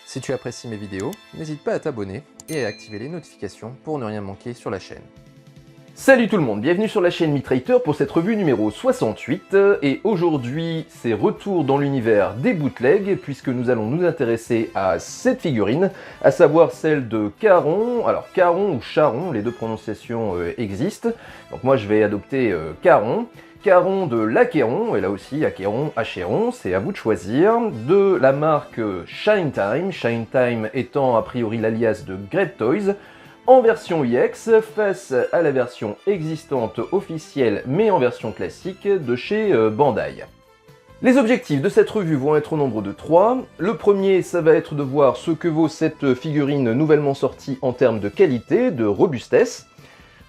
Si tu apprécies mes vidéos, n'hésite pas à t'abonner et à activer les notifications pour ne rien manquer sur la chaîne. Salut tout le monde, bienvenue sur la chaîne MeatWriter pour cette revue numéro 68 et aujourd'hui c'est retour dans l'univers des bootlegs puisque nous allons nous intéresser à cette figurine, à savoir celle de Charon. Alors Charon ou Charon, les deux prononciations existent, donc moi je vais adopter Charon. Charon de l'Achéron, et là aussi Achéron, Achéron, c'est à vous de choisir, de la marque Shine Time étant a priori l'alias de Great Toys, en version EX face à la version existante officielle mais en version classique de chez Bandai. Les objectifs de cette revue vont être au nombre de 3. Le premier, ça va être de voir ce que vaut cette figurine nouvellement sortie en termes de qualité, de robustesse.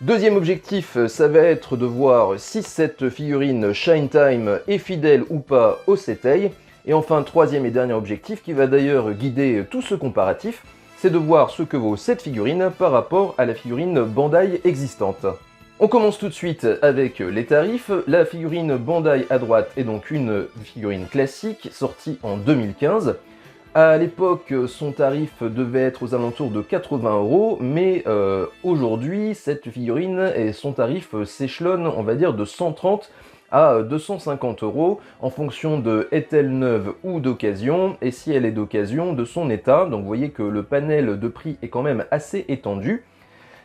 Deuxième objectif, ça va être de voir si cette figurine Shine Time est fidèle ou pas au Setei. Et enfin, troisième et dernier objectif, qui va d'ailleurs guider tout ce comparatif, c'est de voir ce que vaut cette figurine par rapport à la figurine Bandai existante. On commence tout de suite avec les tarifs. La figurine Bandai à droite est donc une figurine classique sortie en 2015. À l'époque, son tarif devait être aux alentours de 80 €, mais aujourd'hui, cette figurine et son tarif s'échelonne, on va dire, de 130 à 250 € en fonction de est-elle neuve ou d'occasion, et si elle est d'occasion, de son état. Donc vous voyez que le panel de prix est quand même assez étendu.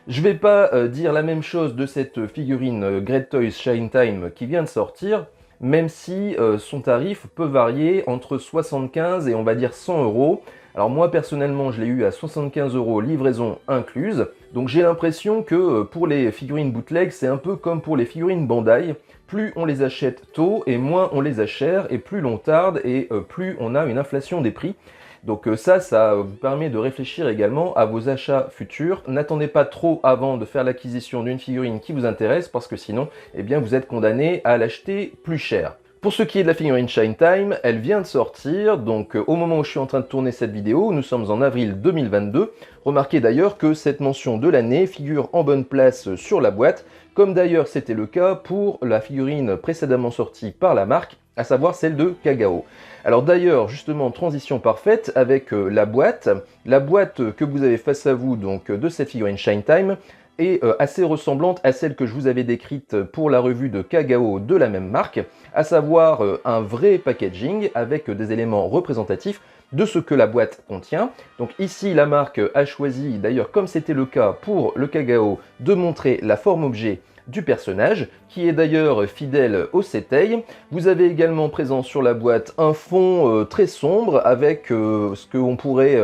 Je vais pas dire la même chose de cette figurine Great Toys Shine Time qui vient de sortir, même si son tarif peut varier entre 75 et on va dire 100 €. Alors moi personnellement je l'ai eu à 75 € livraison incluse, donc j'ai l'impression que pour les figurines bootleg c'est un peu comme pour les figurines Bandai, plus on les achète tôt et moins on les a chers, et plus l'on tarde et plus on a une inflation des prix. Donc ça vous permet de réfléchir également à vos achats futurs. N'attendez pas trop avant de faire l'acquisition d'une figurine qui vous intéresse, parce que sinon, eh bien, vous êtes condamné à l'acheter plus cher. Pour ce qui est de la figurine Shine Time, elle vient de sortir, donc au moment où je suis en train de tourner cette vidéo, nous sommes en avril 2022. Remarquez d'ailleurs que cette mention de l'année figure en bonne place sur la boîte, comme d'ailleurs c'était le cas pour la figurine précédemment sortie par la marque, à savoir celle de Kagao. Alors d'ailleurs, justement, transition parfaite avec la boîte. La boîte que vous avez face à vous, donc de cette figurine Shine Time, est assez ressemblante à celle que je vous avais décrite pour la revue de Kagao de la même marque, à savoir un vrai packaging avec des éléments représentatifs de ce que la boîte contient. Donc ici, la marque a choisi, d'ailleurs comme c'était le cas pour le Kagao, de montrer la forme objet du personnage, qui est d'ailleurs fidèle au Setei. Vous avez également présent sur la boîte un fond très sombre avec ce qu'on pourrait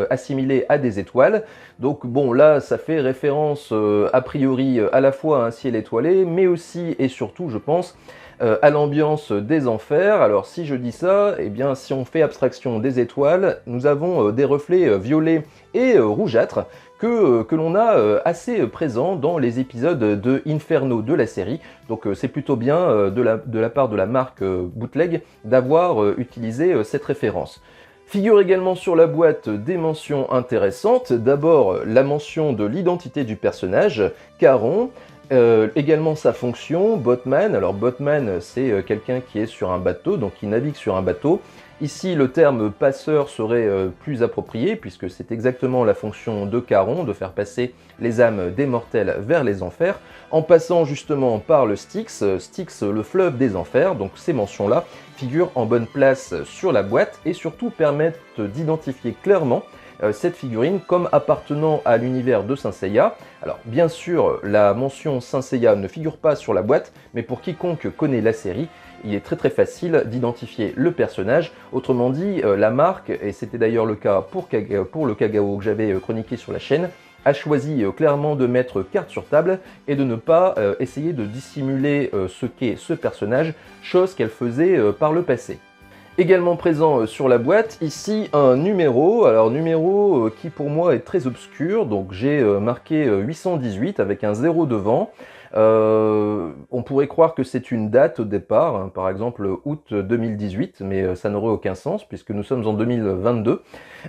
assimiler à des étoiles. Donc bon, là ça fait référence a priori à la fois à un ciel étoilé, mais aussi et surtout je pense à l'ambiance des enfers. Alors si je dis ça, eh bien si on fait abstraction des étoiles, nous avons des reflets violets et rougeâtres que l'on a assez présent dans les épisodes de Inferno de la série. Donc c'est plutôt bien de la part de la marque Bootleg d'avoir utilisé cette référence. Figure également sur la boîte des mentions intéressantes. D'abord la mention de l'identité du personnage, Charon. Également sa fonction, Botman. Alors Botman, c'est quelqu'un qui est sur un bateau, donc qui navigue sur un bateau. Ici, le terme passeur serait plus approprié, puisque c'est exactement la fonction de Charon, de faire passer les âmes des mortels vers les enfers, en passant justement par le Styx, Styx le fleuve des enfers. Donc ces mentions-là figurent en bonne place sur la boîte et surtout permettent d'identifier clairement cette figurine comme appartenant à l'univers de Saint Seiya. Alors bien sûr, la mention Saint Seiya ne figure pas sur la boîte, mais pour quiconque connaît la série, il est très facile d'identifier le personnage. Autrement dit, la marque, et c'était d'ailleurs le cas pour le Kagao que j'avais chroniqué sur la chaîne, a choisi clairement de mettre carte sur table et de ne pas essayer de dissimuler ce qu'est ce personnage, chose qu'elle faisait par le passé. Également présent sur la boîte, ici un numéro, alors numéro qui pour moi est très obscur, donc j'ai marqué 818 avec un 0 devant. On pourrait croire que c'est une date au départ, hein, par exemple août 2018, mais ça n'aurait aucun sens puisque nous sommes en 2022.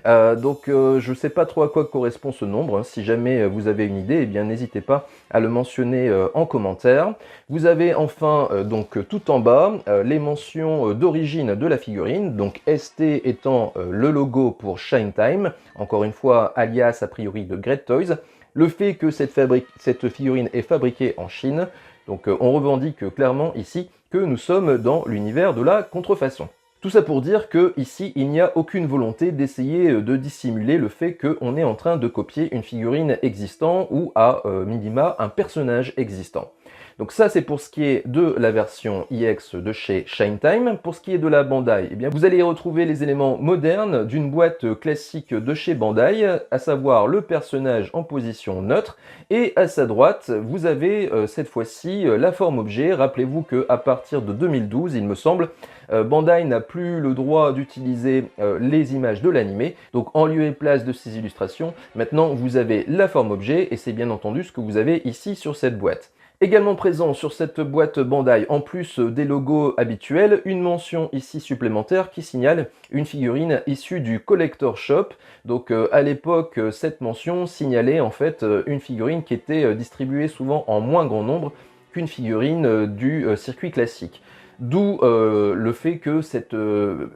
Donc je ne sais pas trop à quoi correspond ce nombre. Hein. Si jamais vous avez une idée, eh bien n'hésitez pas à le mentionner en commentaire. Vous avez enfin donc tout en bas les mentions d'origine de la figurine, donc ST étant le logo pour Shine Time, encore une fois alias a priori de Great Toys. Le fait que cette figurine est fabriquée en Chine, donc on revendique clairement ici que nous sommes dans l'univers de la contrefaçon. Tout ça pour dire que ici il n'y a aucune volonté d'essayer de dissimuler le fait qu'on est en train de copier une figurine existante ou à minima un personnage existant. Donc ça c'est pour ce qui est de la version EX de chez Shine Time. Pour ce qui est de la Bandai, eh bien, vous allez y retrouver les éléments modernes d'une boîte classique de chez Bandai, à savoir le personnage en position neutre, et à sa droite vous avez cette fois-ci la forme objet. Rappelez-vous qu'à partir de 2012, il me semble, Bandai n'a plus le droit d'utiliser les images de l'animé, donc en lieu et place de ces illustrations, maintenant vous avez la forme objet, et c'est bien entendu ce que vous avez ici sur cette boîte. Également présent sur cette boîte Bandai, en plus des logos habituels, une mention ici supplémentaire qui signale une figurine issue du Collector Shop. Donc à l'époque, cette mention signalait en fait une figurine qui était distribuée souvent en moins grand nombre qu'une figurine du circuit classique. D'où le fait que cette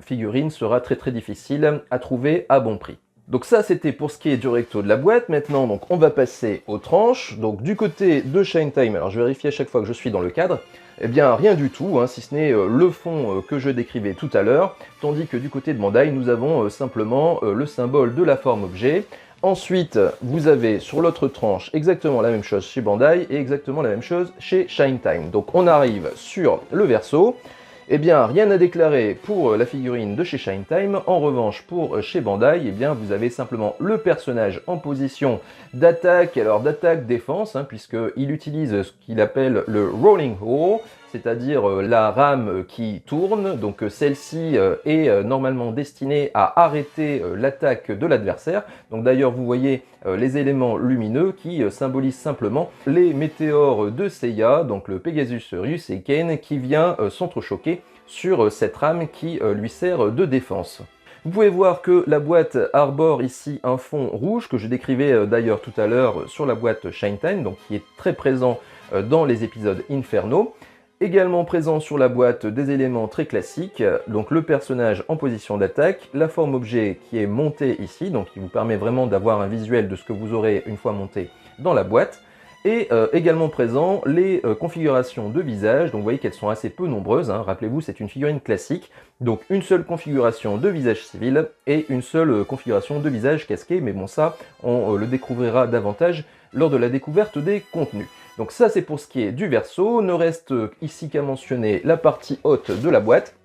figurine sera très difficile à trouver à bon prix. Donc ça c'était pour ce qui est du recto de la boîte. Maintenant donc on va passer aux tranches. Donc du côté de Shine Time, alors je vérifie à chaque fois que je suis dans le cadre, eh bien rien du tout, hein, si ce n'est le fond que je décrivais tout à l'heure, tandis que du côté de Bandai nous avons simplement le symbole de la forme objet. Ensuite, vous avez sur l'autre tranche exactement la même chose chez Bandai et exactement la même chose chez Shine Time. Donc on arrive sur le verso. Eh bien, rien à déclarer pour la figurine de chez Shine Time. En revanche, pour chez Bandai, eh bien, vous avez simplement le personnage en position d'attaque, alors d'attaque-défense, hein, puisqu'il utilise ce qu'il appelle le Rolling Hole, c'est-à-dire la rame qui tourne. Donc celle-ci est normalement destinée à arrêter l'attaque de l'adversaire. Donc d'ailleurs, vous voyez les éléments lumineux qui symbolisent simplement les météores de Seiya, donc le Pegasus Ryuseiken, qui vient s'entrechoquer sur cette rame qui lui sert de défense. Vous pouvez voir que la boîte arbore ici un fond rouge, que je décrivais d'ailleurs tout à l'heure sur la boîte Shine Time, donc qui est très présent dans les épisodes Inferno. Également présent sur la boîte des éléments très classiques, donc le personnage en position d'attaque, la forme objet qui est montée ici, donc qui vous permet vraiment d'avoir un visuel de ce que vous aurez une fois monté dans la boîte, et également présent les configurations de visage. Donc vous voyez qu'elles sont assez peu nombreuses, hein. Rappelez-vous c'est une figurine classique, donc une seule configuration de visage civil et une seule configuration de visage casqué, mais bon ça on le découvrira davantage lors de la découverte des contenus. Donc ça c'est pour ce qui est du verso, ne reste ici qu'à mentionner la partie haute de la boîte.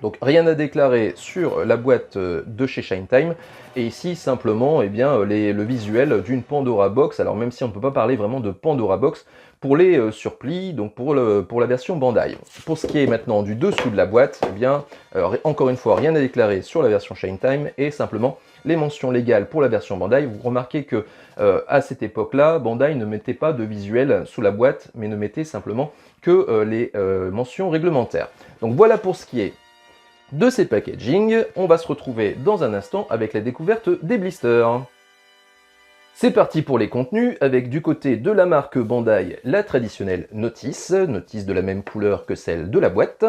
Donc rien à déclarer sur la boîte de chez Shine Time, et ici simplement eh bien, le visuel d'une Pandora Box, alors même si on ne peut pas parler vraiment de Pandora Box, pour les surplis, donc pour la version Bandai. Pour ce qui est maintenant du dessous de la boîte, eh bien, encore une fois rien à déclarer sur la version Shine Time, et simplement les mentions légales pour la version Bandai. Vous remarquez que à cette époque-là, Bandai ne mettait pas de visuel sous la boîte, mais ne mettait simplement que les mentions réglementaires. Donc voilà pour ce qui est de ces packaging. On va se retrouver dans un instant avec la découverte des blisters. C'est parti pour les contenus, avec du côté de la marque Bandai la traditionnelle notice de la même couleur que celle de la boîte.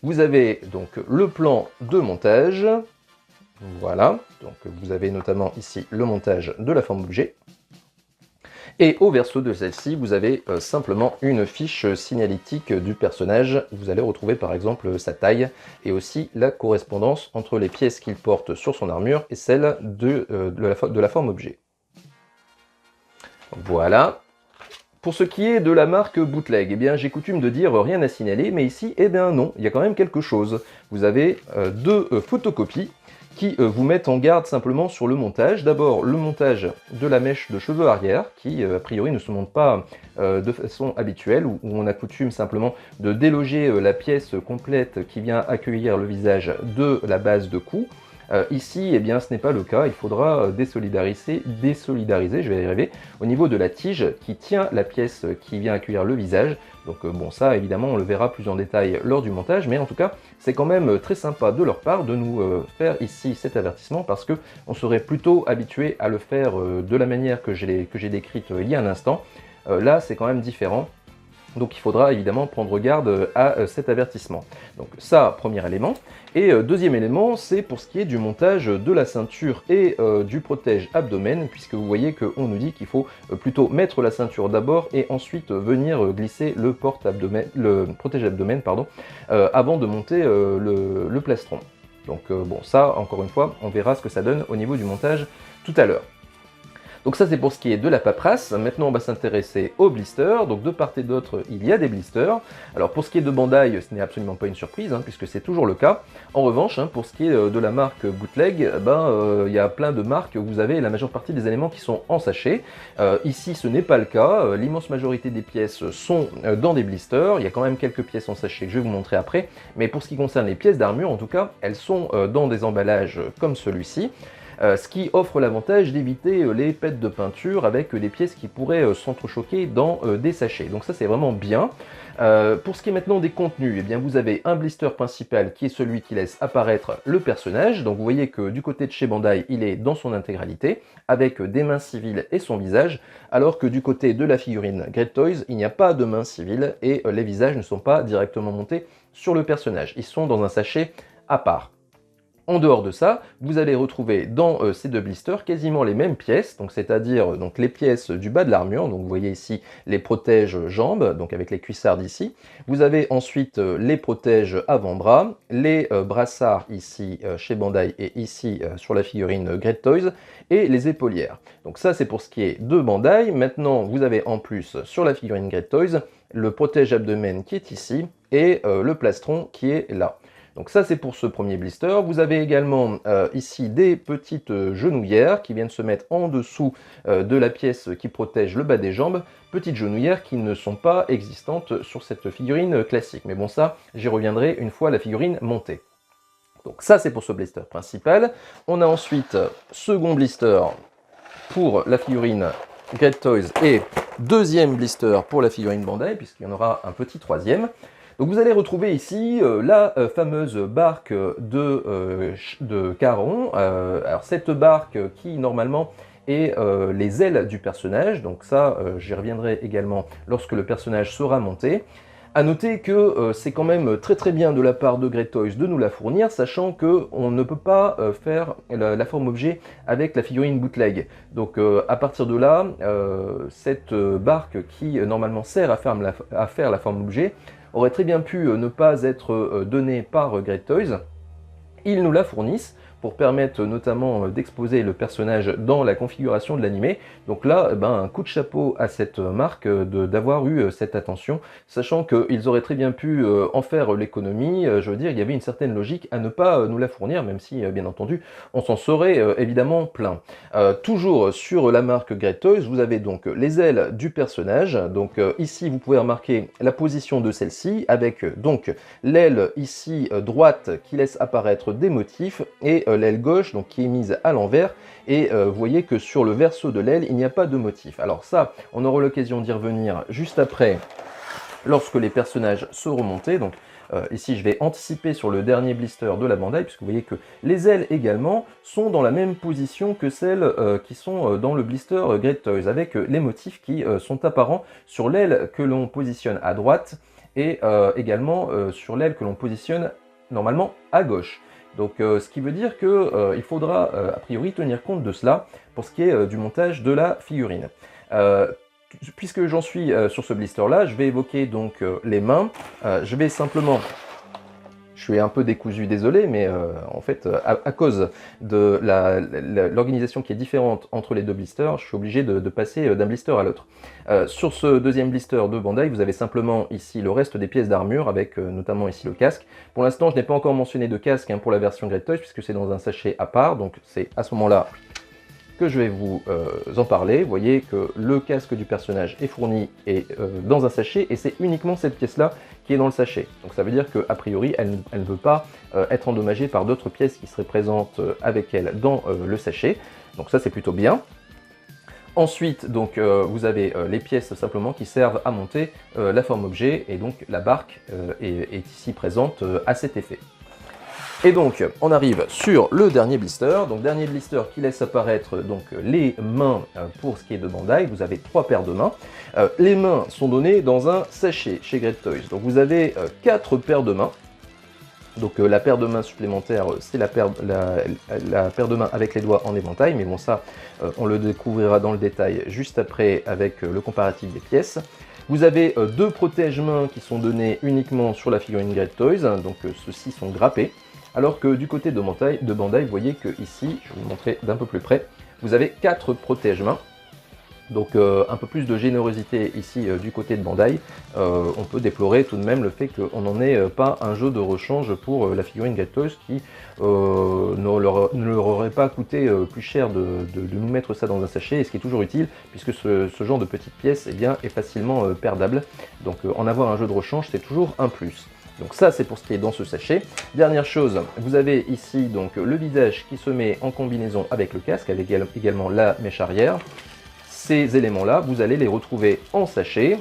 Vous avez donc le plan de montage. Voilà, donc vous avez notamment ici le montage de la forme objet. Et au verso de celle-ci, vous avez simplement une fiche signalétique du personnage. Vous allez retrouver par exemple sa taille et aussi la correspondance entre les pièces qu'il porte sur son armure et celle de la forme objet. Voilà. Pour ce qui est de la marque Bootleg, eh bien j'ai coutume de dire rien à signaler, mais ici, eh bien non, il y a quand même quelque chose. Vous avez deux photocopies qui vous mettent en garde simplement sur le montage. D'abord, le montage de la mèche de cheveux arrière, qui a priori ne se monte pas de façon habituelle, où on a coutume simplement de déloger la pièce complète qui vient accueillir le visage de la base de cou. Ici, eh bien, ce n'est pas le cas, il faudra désolidariser, je vais y arriver, au niveau de la tige qui tient la pièce qui vient accueillir le visage. Donc bon, ça évidemment on le verra plus en détail lors du montage, mais en tout cas c'est quand même très sympa de leur part de nous faire ici cet avertissement, parce que on serait plutôt habitué à le faire de la manière que j'ai décrite il y a un instant. Là c'est quand même différent. Donc il faudra évidemment prendre garde à cet avertissement. Donc ça, premier élément. Et deuxième élément, c'est pour ce qui est du montage de la ceinture et du protège-abdomen, puisque vous voyez qu'on nous dit qu'il faut plutôt mettre la ceinture d'abord et ensuite venir glisser le protège-abdomen avant de monter le plastron. Donc bon, ça, encore une fois, on verra ce que ça donne au niveau du montage tout à l'heure. Donc ça c'est pour ce qui est de la paperasse. Maintenant on va s'intéresser aux blisters. Donc de part et d'autre il y a des blisters. Alors pour ce qui est de Bandai, ce n'est absolument pas une surprise puisque c'est toujours le cas. En revanche, pour ce qui est de la marque Bootleg, il y a plein de marques où vous avez la majeure partie des éléments qui sont en sachet. Ici ce n'est pas le cas. L'immense majorité des pièces sont dans des blisters. Il y a quand même quelques pièces en sachet que je vais vous montrer après. Mais pour ce qui concerne les pièces d'armure, en tout cas, elles sont dans des emballages comme celui-ci. Ce qui offre l'avantage d'éviter les pets de peinture avec des pièces qui pourraient s'entrechoquer dans des sachets. Donc ça c'est vraiment bien. Pour ce qui est maintenant des contenus, eh bien, vous avez un blister principal qui est celui qui laisse apparaître le personnage. Donc vous voyez que du côté de chez Bandai, il est dans son intégralité, avec des mains civiles et son visage, alors que du côté de la figurine Great Toys, il n'y a pas de mains civiles et les visages ne sont pas directement montés sur le personnage. Ils sont dans un sachet à part. En dehors de ça, vous allez retrouver dans ces deux blisters quasiment les mêmes pièces, donc c'est-à-dire les pièces du bas de l'armure. Donc vous voyez ici les protèges jambes, donc avec les cuissardes ici. Vous avez ensuite les protèges avant-bras, les brassards ici chez Bandai et ici sur la figurine Great Toys, et les épaulières. Donc ça c'est pour ce qui est de Bandai. Maintenant vous avez en plus sur la figurine Great Toys le protège abdomen qui est ici et le plastron qui est là. Donc ça c'est pour ce premier blister. Vous avez également ici des petites genouillères qui viennent se mettre en dessous de la pièce qui protège le bas des jambes. Petites genouillères qui ne sont pas existantes sur cette figurine classique. Mais bon, ça j'y reviendrai une fois la figurine montée. Donc ça c'est pour ce blister principal. On a ensuite second blister pour la figurine Great Toys et deuxième blister pour la figurine Bandai, puisqu'il y en aura un petit troisième. Donc vous allez retrouver ici la fameuse barque de Charon. Alors cette barque qui normalement est les ailes du personnage, donc ça j'y reviendrai également lorsque le personnage sera monté. A noter que c'est quand même très bien de la part de Great Toys de nous la fournir, sachant qu'on ne peut pas faire la forme objet avec la figurine bootleg. Donc à partir de là, cette barque qui normalement sert à faire la forme objet aurait très bien pu ne pas être donnée par Great Toys. Ils nous la fournissent pour permettre notamment d'exposer le personnage dans la configuration de l'animé. Donc là, un coup de chapeau à cette marque d'avoir eu cette attention, sachant qu'ils auraient très bien pu en faire l'économie. Je veux dire, il y avait une certaine logique à ne pas nous la fournir, même si, bien entendu, on s'en serait évidemment plein. Toujours sur la marque Great Toys, vous avez donc les ailes du personnage. Donc ici, vous pouvez remarquer la position de celle-ci, avec donc l'aile ici droite qui laisse apparaître des motifs, et l'aile gauche donc qui est mise à l'envers, et vous voyez que sur le verso de l'aile il n'y a pas de motif. Alors ça on aura l'occasion d'y revenir juste après lorsque les personnages seront montés. Donc ici je vais anticiper sur le dernier blister de la Bandai, puisque vous voyez que les ailes également sont dans la même position que celles qui sont dans le blister Great Toys, avec les motifs qui sont apparents sur l'aile que l'on positionne à droite et également sur l'aile que l'on positionne normalement à gauche. Donc ce qui veut dire qu'il faudra a priori tenir compte de cela pour ce qui est du montage de la figurine. Puisque j'en suis sur ce blister là, je vais évoquer donc les mains. Je vais simplement... Je suis un peu décousu, désolé, mais en fait, à cause de l'organisation qui est différente entre les deux blisters, je suis obligé de passer d'un blister à l'autre. Sur ce deuxième blister de Bandai, vous avez simplement ici le reste des pièces d'armure, avec notamment ici le casque. Pour l'instant, je n'ai pas encore mentionné de casque pour la version Great Toys, puisque c'est dans un sachet à part, donc c'est à ce moment-là que je vais vous en parler. Vous voyez que le casque du personnage est fourni et, dans un sachet, et c'est uniquement cette pièce-là qui est dans le sachet. Donc ça veut dire qu'a priori, elle ne veut pas être endommagée par d'autres pièces qui seraient présentes avec elle dans le sachet. Donc ça, c'est plutôt bien. Ensuite, donc, vous avez les pièces simplement qui servent à monter la forme objet, et donc la barque est ici présente à cet effet. Et donc, on arrive sur le dernier blister. Donc, dernier blister qui laisse apparaître donc, les mains pour ce qui est de Bandai. Vous avez 3 paires de mains. Les mains sont données dans un sachet chez Great Toys. Donc, vous avez 4 paires de mains. Donc, la paire de mains supplémentaire, c'est la paire de mains avec les doigts en éventail. Mais bon, ça, on le découvrira dans le détail juste après avec le comparatif des pièces. Vous avez 2 protège-mains qui sont donnés uniquement sur la figurine Great Toys. Donc, ceux-ci sont grappés. Alors que du côté de Bandai, vous voyez que ici, je vais vous montrer d'un peu plus près, vous avez 4 protège-mains. Donc un peu plus de générosité ici du côté de Bandai. On peut déplorer tout de même le fait qu'on n'en ait pas un jeu de rechange pour la figurine Great Toys qui ne leur aurait pas coûté plus cher de nous mettre ça dans un sachet, et ce qui est toujours utile puisque ce genre de petites pièces est facilement perdable. Donc en avoir un jeu de rechange, c'est toujours un plus. Donc ça, c'est pour ce qui est dans ce sachet. Dernière chose, vous avez ici donc le visage qui se met en combinaison avec le casque, avec également la mèche arrière. Ces éléments-là, vous allez les retrouver en sachet.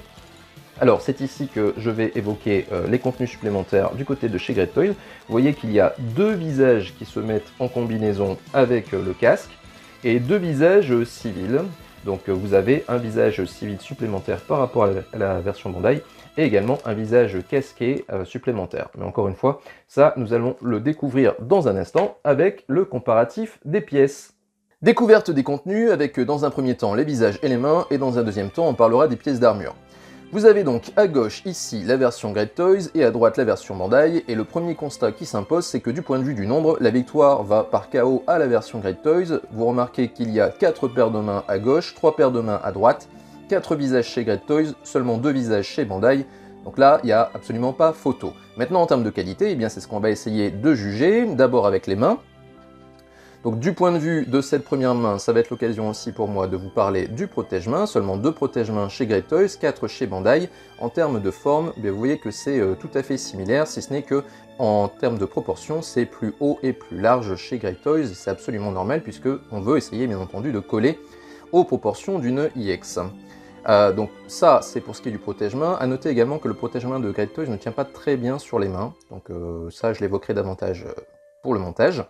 Alors, c'est ici que je vais évoquer les contenus supplémentaires du côté de chez Great Toys. Vous voyez qu'il y a 2 visages qui se mettent en combinaison avec le casque et 2 visages civils. Donc, vous avez un visage civil supplémentaire par rapport à la version Bandai, et également un visage casqué supplémentaire. Mais encore une fois, ça, nous allons le découvrir dans un instant avec le comparatif des pièces. Découverte des contenus avec dans un premier temps les visages et les mains, et dans un deuxième temps, on parlera des pièces d'armure. Vous avez donc à gauche ici la version Great Toys et à droite la version Bandai, et le premier constat qui s'impose, c'est que du point de vue du nombre, la victoire va par KO à la version Great Toys. Vous remarquez qu'il y a 4 paires de mains à gauche, 3 paires de mains à droite, 4 visages chez Great Toys, seulement 2 visages chez Bandai. Donc là, il n'y a absolument pas photo. Maintenant, en termes de qualité, eh bien, c'est ce qu'on va essayer de juger, d'abord avec les mains. Donc du point de vue de cette première main, ça va être l'occasion aussi pour moi de vous parler du protège-main. Seulement 2 protège-mains chez Great Toys, 4 chez Bandai. En termes de forme, vous voyez que c'est tout à fait similaire, si ce n'est que en termes de proportion, c'est plus haut et plus large chez Great Toys. C'est absolument normal puisque on veut essayer bien entendu de coller aux proportions d'une IX. Donc ça, c'est pour ce qui est du protège-main. A noter également que le protège-main de Great Toys ne tient pas très bien sur les mains. Donc ça, je l'évoquerai davantage pour le montage.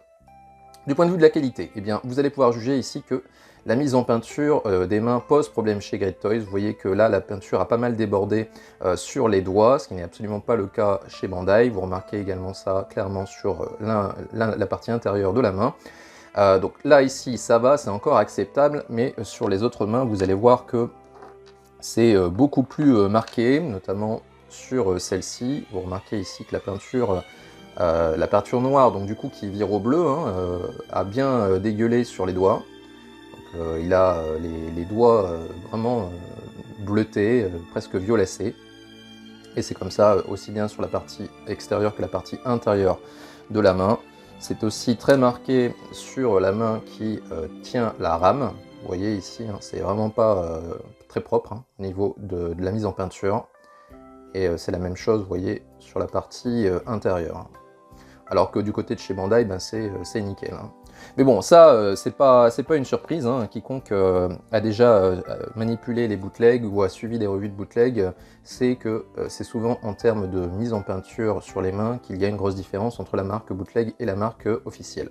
Du point de vue de la qualité, eh bien, vous allez pouvoir juger ici que la mise en peinture des mains pose problème chez Great Toys. Vous voyez que là, la peinture a pas mal débordé sur les doigts, ce qui n'est absolument pas le cas chez Bandai. Vous remarquez également ça clairement sur la partie intérieure de la main. Donc là, ici, ça va, c'est encore acceptable, mais sur les autres mains, vous allez voir que c'est beaucoup plus marqué, notamment sur celle-ci. Vous remarquez ici que la peinture noire, donc du coup qui vire au bleu, a bien dégueulé sur les doigts. Donc, il a les doigts vraiment bleutés, presque violacés. Et c'est comme ça aussi bien sur la partie extérieure que la partie intérieure de la main. C'est aussi très marqué sur la main qui tient la rame. Vous voyez ici, c'est vraiment pas très propre au niveau de la mise en peinture. Et c'est la même chose, vous voyez, sur la partie intérieure. Alors que du côté de chez Bandai, ben c'est nickel. Mais bon, ça, c'est pas une surprise. Quiconque a déjà manipulé les bootlegs ou a suivi des revues de bootleg, c'est que c'est souvent en termes de mise en peinture sur les mains qu'il y a une grosse différence entre la marque bootleg et la marque officielle.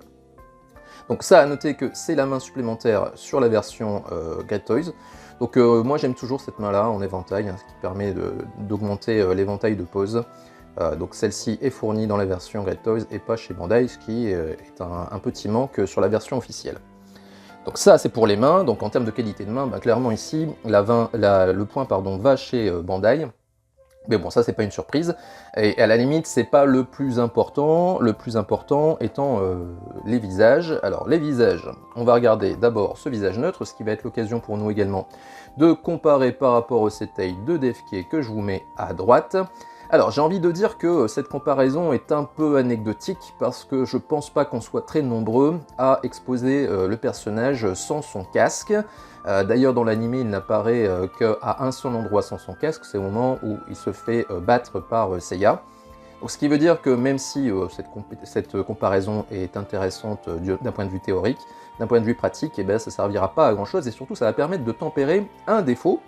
Donc ça, à noter que c'est la main supplémentaire sur la version Great Toys. Donc moi j'aime toujours cette main-là en éventail, ce qui permet d'augmenter l'éventail de pose. Donc celle-ci est fournie dans la version Great Toys et pas chez Bandai, ce qui est un petit manque sur la version officielle. Donc ça c'est pour les mains. Donc en termes de qualité de main, clairement ici, le point va chez Bandai. Mais bon, ça c'est pas une surprise, et à la limite c'est pas le plus important étant les visages. Alors les visages, on va regarder d'abord ce visage neutre, ce qui va être l'occasion pour nous également de comparer par rapport au setei de Defke que je vous mets à droite. Alors, j'ai envie de dire que cette comparaison est un peu anecdotique parce que je pense pas qu'on soit très nombreux à exposer le personnage sans son casque. D'ailleurs, dans l'anime, il n'apparaît qu'à un seul endroit sans son casque, c'est au moment où il se fait battre par Seiya. Donc, ce qui veut dire que même si cette comparaison est intéressante d'un point de vue théorique, d'un point de vue pratique, eh ben, ça ne servira pas à grand chose et surtout ça va permettre de tempérer un défaut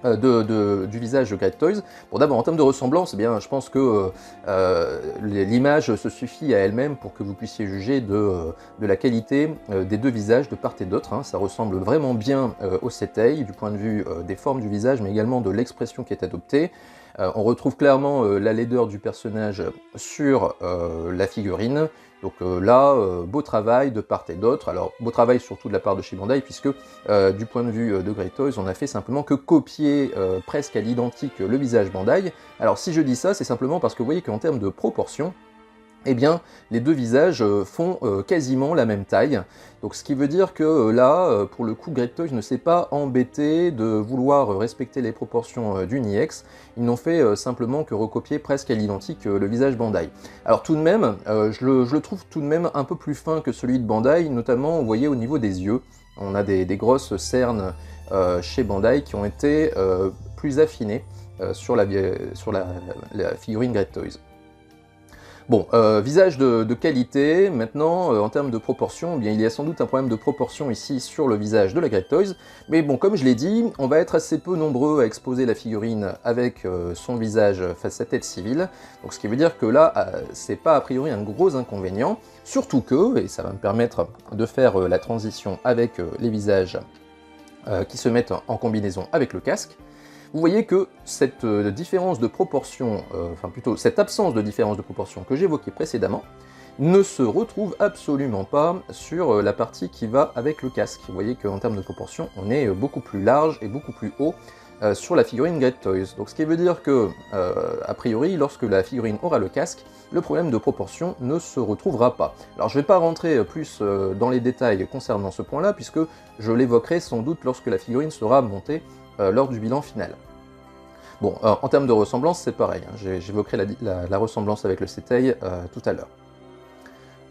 du visage de Great Toys. Bon, d'abord, en termes de ressemblance, eh bien, je pense que l'image se suffit à elle-même pour que vous puissiez juger de la qualité des deux visages de part et d'autre. Hein. Ça ressemble vraiment bien au Setei, du point de vue des formes du visage, mais également de l'expression qui est adoptée. On retrouve clairement la laideur du personnage sur la figurine. Donc là, beau travail de part et d'autre. Alors, beau travail surtout de la part de chez Bandai, puisque du point de vue de Great Toys, on a fait simplement que copier presque à l'identique le visage Bandai. Alors, si je dis ça, c'est simplement parce que vous voyez qu'en termes de proportion, eh bien, les deux visages font quasiment la même taille. Donc, ce qui veut dire que là, pour le coup, Great Toys ne s'est pas embêté de vouloir respecter les proportions d'une IX. Ils n'ont fait simplement que recopier presque à l'identique le visage Bandai. Alors, tout de même, je le trouve tout de même un peu plus fin que celui de Bandai, notamment, vous voyez, au niveau des yeux. On a des grosses cernes chez Bandai qui ont été plus affinées sur la figurine Great Toys. Bon, visage de qualité, maintenant, en termes de proportion, eh bien, il y a sans doute un problème de proportion ici sur le visage de la Great Toys, mais bon, comme je l'ai dit, on va être assez peu nombreux à exposer la figurine avec son visage face à tête civile, donc ce qui veut dire que là, c'est pas a priori un gros inconvénient, surtout que, et ça va me permettre de faire la transition avec les visages qui se mettent en combinaison avec le casque, vous voyez que cette différence de proportion, enfin plutôt cette absence de différence de proportion que j'évoquais précédemment, ne se retrouve absolument pas sur la partie qui va avec le casque. Vous voyez qu'en termes de proportion, on est beaucoup plus large et beaucoup plus haut sur la figurine Great Toys. Donc ce qui veut dire que, a priori, lorsque la figurine aura le casque, le problème de proportion ne se retrouvera pas. Alors je ne vais pas rentrer plus dans les détails concernant ce point-là, puisque je l'évoquerai sans doute lorsque la figurine sera montée lors du bilan final. Bon, en termes de ressemblance, c'est pareil, hein. J'évoquerai la ressemblance avec le Setei tout à l'heure.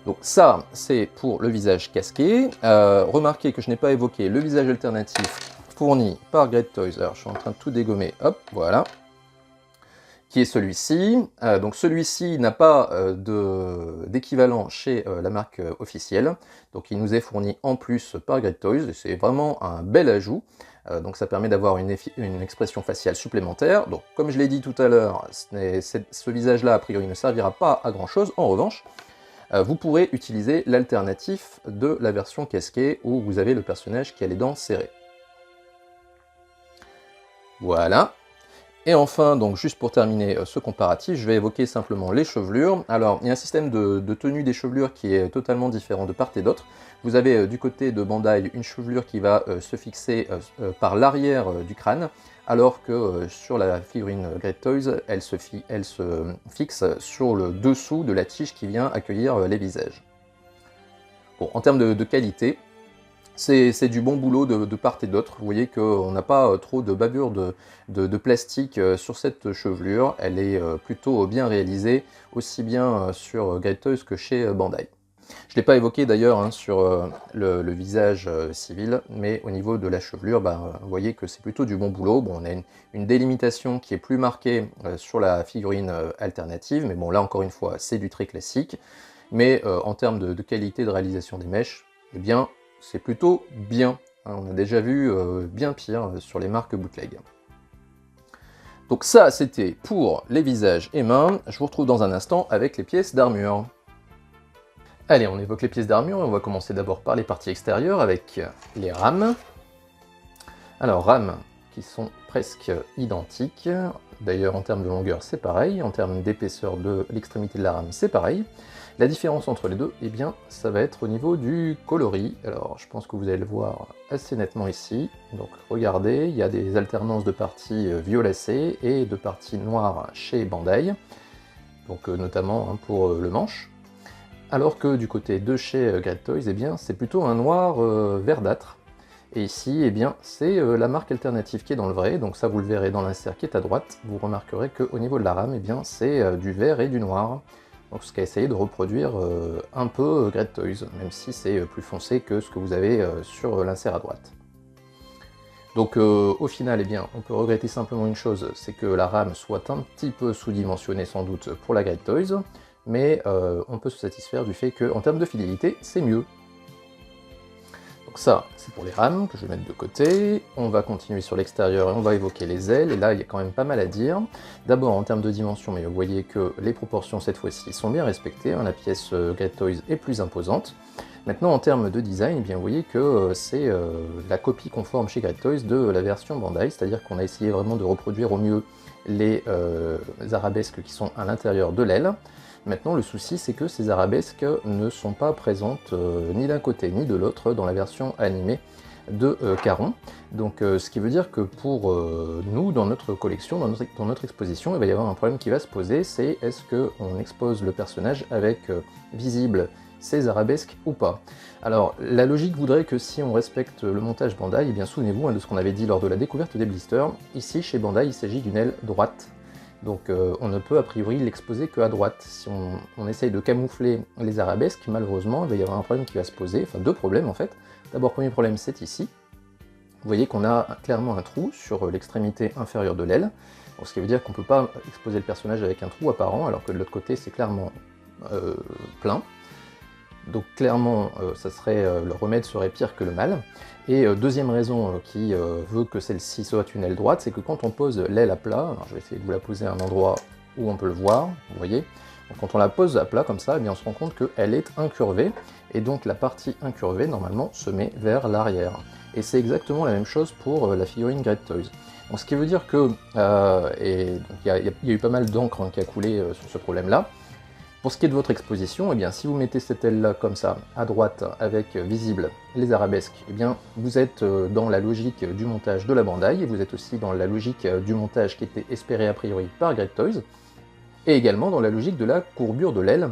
Donc ça, c'est pour le visage casqué. Remarquez que je n'ai pas évoqué le visage alternatif fourni par Great Toys. Alors, je suis en train de tout dégommer, hop, voilà. Qui est celui-ci. Donc celui-ci n'a pas d'équivalent chez la marque officielle. Donc il nous est fourni en plus par Great Toys, et c'est vraiment un bel ajout. Donc ça permet d'avoir une expression faciale supplémentaire. Donc comme je l'ai dit tout à l'heure, ce visage-là a priori ne servira pas à grand chose. En revanche, vous pourrez utiliser l'alternatif de la version casquée où vous avez le personnage qui a les dents serrées. Voilà. Et enfin, donc juste pour terminer ce comparatif, je vais évoquer simplement les chevelures. Alors, il y a un système de tenue des chevelures qui est totalement différent de part et d'autre. Vous avez du côté de Bandai une chevelure qui va se fixer par l'arrière du crâne, alors que sur la figurine Great Toys, elle se fixe sur le dessous de la tige qui vient accueillir les visages. Bon, en termes de qualité, c'est du bon boulot de part et d'autre. Vous voyez qu'on n'a pas trop de bavure de plastique sur cette chevelure. Elle est plutôt bien réalisée, aussi bien sur Great Toys que chez Bandai. Je ne l'ai pas évoqué d'ailleurs hein, sur le visage civil, mais au niveau de la chevelure, vous voyez que c'est plutôt du bon boulot. Bon, on a une délimitation qui est plus marquée sur la figurine alternative, mais bon là encore une fois, c'est du très classique. Mais en termes de qualité de réalisation des mèches, eh bien, c'est plutôt bien. On a déjà vu bien pire sur les marques bootleg. Donc ça, c'était pour les visages et mains. Je vous retrouve dans un instant avec les pièces d'armure. Allez, on évoque les pièces d'armure. On va commencer d'abord par les parties extérieures avec les rames. Alors, rames qui sont presque identiques. D'ailleurs, en termes de longueur, c'est pareil. En termes d'épaisseur de l'extrémité de la rame, c'est pareil. La différence entre les deux, eh bien, ça va être au niveau du coloris. Alors, je pense que vous allez le voir assez nettement ici. Donc, regardez, il y a des alternances de parties violacées et de parties noires chez Bandai. Donc, notamment hein, pour le manche. Alors que du côté de chez Great Toys, eh bien, c'est plutôt un noir verdâtre. Et ici, eh bien, c'est la marque alternative qui est dans le vrai, donc ça vous le verrez dans l'insert qui est à droite. Vous remarquerez qu'au niveau de la rame, eh bien, c'est du vert et du noir. Donc ce qu'a essayé de reproduire un peu Great Toys, même si c'est plus foncé que ce que vous avez sur l'insert à droite. Donc au final, eh bien, on peut regretter simplement une chose, c'est que la rame soit un petit peu sous-dimensionnée sans doute pour la Great Toys, mais on peut se satisfaire du fait qu'en termes de fidélité, c'est mieux. Donc ça, c'est pour les rames que je vais mettre de côté. On va continuer sur l'extérieur et on va évoquer les ailes, et là il y a quand même pas mal à dire. D'abord en termes de dimension, mais vous voyez que les proportions cette fois-ci sont bien respectées, hein, la pièce Great Toys est plus imposante. Maintenant en termes de design, eh bien, vous voyez que c'est la copie conforme chez Great Toys de la version Bandai, c'est-à-dire qu'on a essayé vraiment de reproduire au mieux les arabesques qui sont à l'intérieur de l'aile. Maintenant, le souci, c'est que ces arabesques ne sont pas présentes ni d'un côté ni de l'autre dans la version animée de Caron. Donc, ce qui veut dire que pour nous, dans notre collection, dans notre exposition, il va y avoir un problème qui va se poser, c'est est-ce qu'on expose le personnage avec visible ces arabesques ou pas. Alors, la logique voudrait que si on respecte le montage Bandai, eh bien souvenez-vous de ce qu'on avait dit lors de la découverte des blisters, ici chez Bandai, il s'agit d'une aile droite. Donc on ne peut a priori l'exposer qu'à droite. Si on essaye de camoufler les arabesques, malheureusement, il va y avoir un problème qui va se poser, enfin deux problèmes en fait. D'abord, premier problème, c'est ici. Vous voyez qu'on a clairement un trou sur l'extrémité inférieure de l'aile, ce qui veut dire qu'on ne peut pas exposer le personnage avec un trou apparent, alors que de l'autre côté, c'est clairement plein. Donc clairement, le remède serait pire que le mal. Et deuxième raison qui veut que celle-ci soit une aile droite, c'est que quand on pose l'aile à plat, alors je vais essayer de vous la poser à un endroit où on peut le voir, vous voyez, donc quand on la pose à plat comme ça, eh bien on se rend compte qu'elle est incurvée, et donc la partie incurvée, normalement, se met vers l'arrière. Et c'est exactement la même chose pour la figurine Great Toys. Donc ce qui veut dire que, il y a eu pas mal d'encre qui a coulé sur ce problème-là. Pour ce qui est de votre exposition, eh bien, si vous mettez cette aile-là comme ça, à droite, avec visible les arabesques, eh bien, vous êtes dans la logique du montage de la Bandai, et vous êtes aussi dans la logique du montage qui était espéré a priori par Great Toys, et également dans la logique de la courbure de l'aile.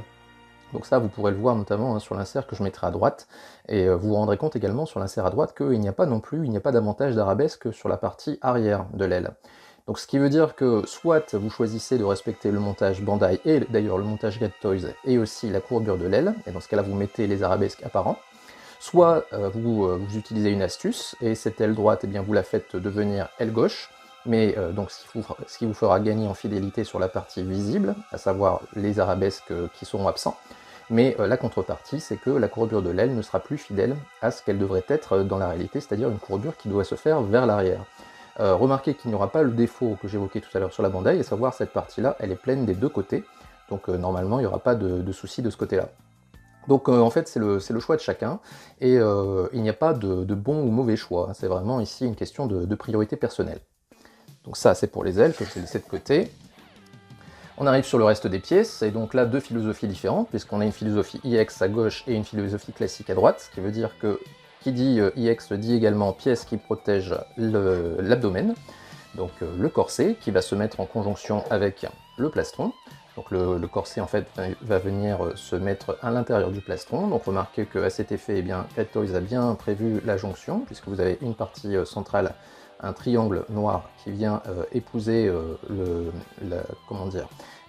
Donc ça, vous pourrez le voir notamment sur l'insert que je mettrai à droite, et vous vous rendrez compte également sur l'insert à droite qu'il n'y a pas non plus, il n'y a pas davantage d'arabesque sur la partie arrière de l'aile. Donc ce qui veut dire que soit vous choisissez de respecter le montage Bandai, et d'ailleurs le montage Great Toys, et aussi la courbure de l'aile, et dans ce cas-là vous mettez les arabesques apparents, soit vous utilisez une astuce, et cette aile droite, eh bien, vous la faites devenir aile gauche, mais donc ce qui vous fera gagner en fidélité sur la partie visible, à savoir les arabesques qui seront absents, mais la contrepartie, c'est que la courbure de l'aile ne sera plus fidèle à ce qu'elle devrait être dans la réalité, c'est-à-dire une courbure qui doit se faire vers l'arrière. Remarquez qu'il n'y aura pas le défaut que j'évoquais tout à l'heure sur la Bandai, à savoir cette partie-là, elle est pleine des deux côtés, donc normalement il n'y aura pas de souci de ce côté-là. Donc en fait c'est le choix de chacun, et il n'y a pas de bon ou mauvais choix, hein. C'est vraiment ici une question de priorité personnelle. Donc ça c'est pour les ailes que je vais laisser de côté. On arrive sur le reste des pièces, et donc là deux philosophies différentes, puisqu'on a une philosophie IX à gauche et une philosophie classique à droite, ce qui veut dire que qui dit IX dit également pièce qui protège l'abdomen, donc le corset qui va se mettre en conjonction avec le plastron. Donc le corset en fait va venir se mettre à l'intérieur du plastron. Donc remarquez qu'à cet effet, eh bien, Great Toys a bien prévu la jonction, puisque vous avez une partie centrale, un triangle noir qui vient épouser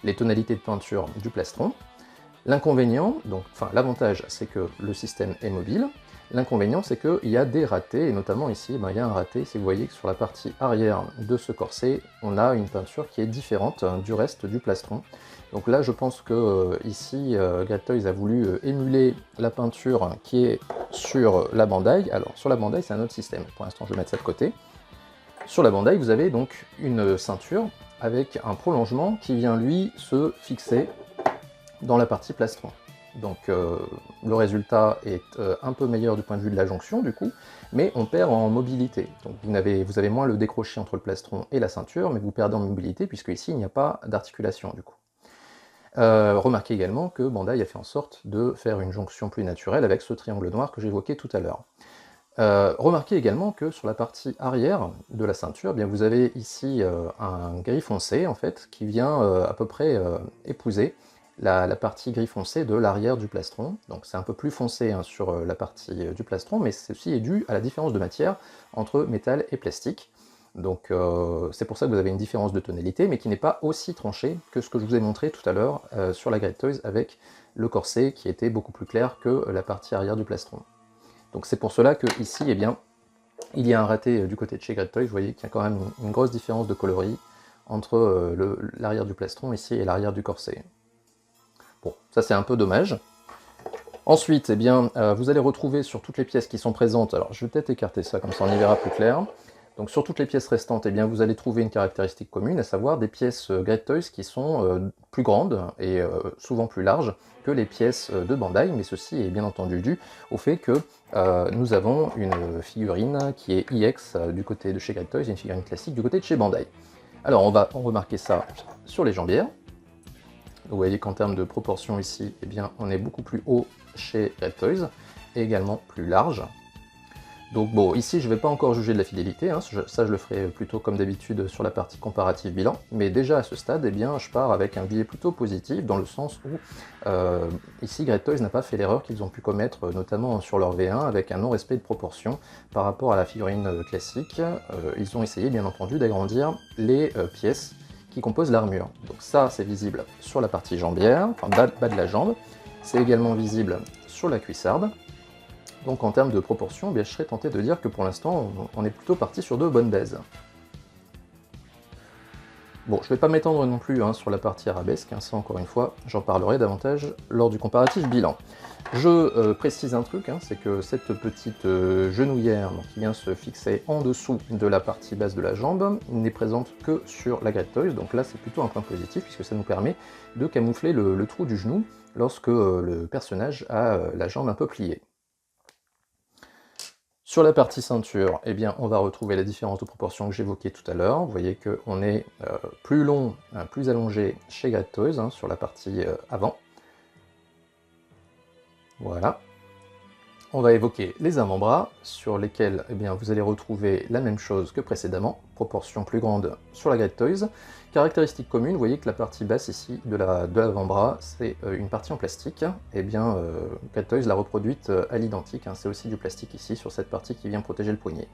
les tonalités de peinture du plastron. L'inconvénient, l'avantage, c'est que le système est mobile. L'inconvénient, c'est qu'il y a des ratés, et notamment ici, il y a un raté, si vous voyez que sur la partie arrière de ce corset, on a une peinture qui est différente du reste du plastron. Donc là, je pense que ici, Great Toys a voulu émuler la peinture qui est sur la Bandai. Alors, sur la Bandai, c'est un autre système. Pour l'instant, je vais mettre ça de côté. Sur la Bandai, vous avez donc une ceinture avec un prolongement qui vient, lui, se fixer dans la partie plastron. Donc le résultat est un peu meilleur du point de vue de la jonction du coup, mais on perd en mobilité. Donc vous avez moins le décroché entre le plastron et la ceinture, mais vous perdez en mobilité puisque ici il n'y a pas d'articulation du coup. Remarquez également que Bandai a fait en sorte de faire une jonction plus naturelle avec ce triangle noir que j'évoquais tout à l'heure. Remarquez également que sur la partie arrière de la ceinture, eh bien, vous avez ici un gris foncé en fait, qui vient à peu près épouser la partie gris foncé de l'arrière du plastron. Donc c'est un peu plus foncé hein, sur la partie du plastron, mais ceci est dû à la différence de matière entre métal et plastique. Donc c'est pour ça que vous avez une différence de tonalité, mais qui n'est pas aussi tranchée que ce que je vous ai montré tout à l'heure sur la Great Toys avec le corset qui était beaucoup plus clair que la partie arrière du plastron. Donc c'est pour cela que ici, eh bien, il y a un raté du côté de chez Great Toys. Vous voyez qu'il y a quand même une grosse différence de coloris entre l'arrière du plastron ici et l'arrière du corset. Bon, ça c'est un peu dommage. Ensuite, eh bien, vous allez retrouver sur toutes les pièces qui sont présentes, alors je vais peut-être écarter ça, comme ça on y verra plus clair. Donc sur toutes les pièces restantes, eh bien, vous allez trouver une caractéristique commune, à savoir des pièces Great Toys qui sont plus grandes et souvent plus larges que les pièces de Bandai, mais ceci est bien entendu dû au fait que nous avons une figurine qui est EX du côté de chez Great Toys et une figurine classique du côté de chez Bandai. Alors on va remarquer ça sur les jambières. Vous voyez qu'en termes de proportion ici, eh bien, on est beaucoup plus haut chez Great Toys, et également plus large. Donc bon, ici je ne vais pas encore juger de la fidélité, hein, ça je le ferai plutôt comme d'habitude sur la partie comparative bilan, mais déjà à ce stade, eh bien, je pars avec un biais plutôt positif, dans le sens où ici Great Toys n'a pas fait l'erreur qu'ils ont pu commettre, notamment sur leur V1, avec un non-respect de proportion par rapport à la figurine classique. Ils ont essayé bien entendu d'agrandir les pièces qui composent l'armure. Donc ça c'est visible sur la partie jambière, enfin bas de la jambe, c'est également visible sur la cuissarde. Donc en termes de proportion, eh bien, je serais tenté de dire que pour l'instant on est plutôt parti sur de bonnes baises. Bon, je ne vais pas m'étendre non plus hein, sur la partie arabesque, hein, ça encore une fois, j'en parlerai davantage lors du comparatif bilan. Je précise un truc, hein, c'est que cette petite genouillère donc, qui vient se fixer en dessous de la partie basse de la jambe n'est présente que sur la Great Toys, donc là c'est plutôt un point positif puisque ça nous permet de camoufler le trou du genou lorsque le personnage a la jambe un peu pliée. Sur la partie ceinture, eh bien, on va retrouver la différence de proportion que j'évoquais tout à l'heure. Vous voyez qu'on est plus long, plus allongé chez Great Toys, hein, sur la partie avant. Voilà. On va évoquer les avant-bras, sur lesquels eh bien, vous allez retrouver la même chose que précédemment, proportion plus grande sur la Great Toys. Caractéristique commune, vous voyez que la partie basse ici de l'avant-bras, c'est une partie en plastique. Eh bien, Great Toys l'a reproduite à l'identique, hein, c'est aussi du plastique ici, sur cette partie qui vient protéger le poignet.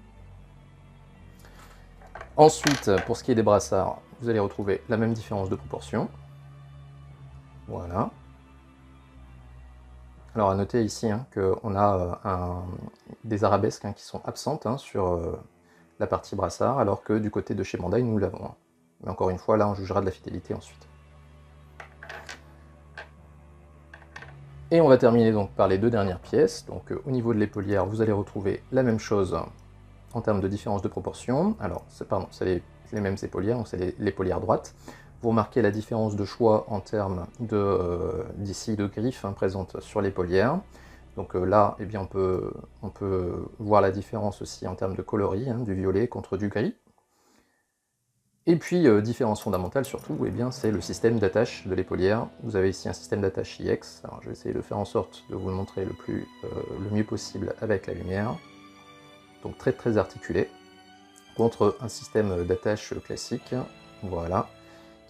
Ensuite, pour ce qui est des brassards, vous allez retrouver la même différence de proportion. Voilà. Alors à noter ici hein, qu'on a des arabesques hein, qui sont absentes hein, sur la partie brassard, alors que du côté de chez Bandai, nous l'avons. Hein. Mais encore une fois, là on jugera de la fidélité ensuite. Et on va terminer donc par les deux dernières pièces. Donc au niveau de l'épaulière, vous allez retrouver la même chose en termes de différence de proportion. Alors, c'est les mêmes épaulières, donc c'est l'épaulière droite. Vous remarquez la différence de choix en termes d'ici de griffes hein, présentes sur l'épaulière. Donc là, eh bien, on peut voir la différence aussi en termes de coloris, hein, du violet contre du gris. Et puis, différence fondamentale surtout, eh bien, c'est le système d'attache de l'épaulière. Vous avez ici un système d'attache IX. Alors, je vais essayer de faire en sorte de vous le montrer le mieux possible avec la lumière. Donc très très articulé, contre un système d'attache classique, voilà,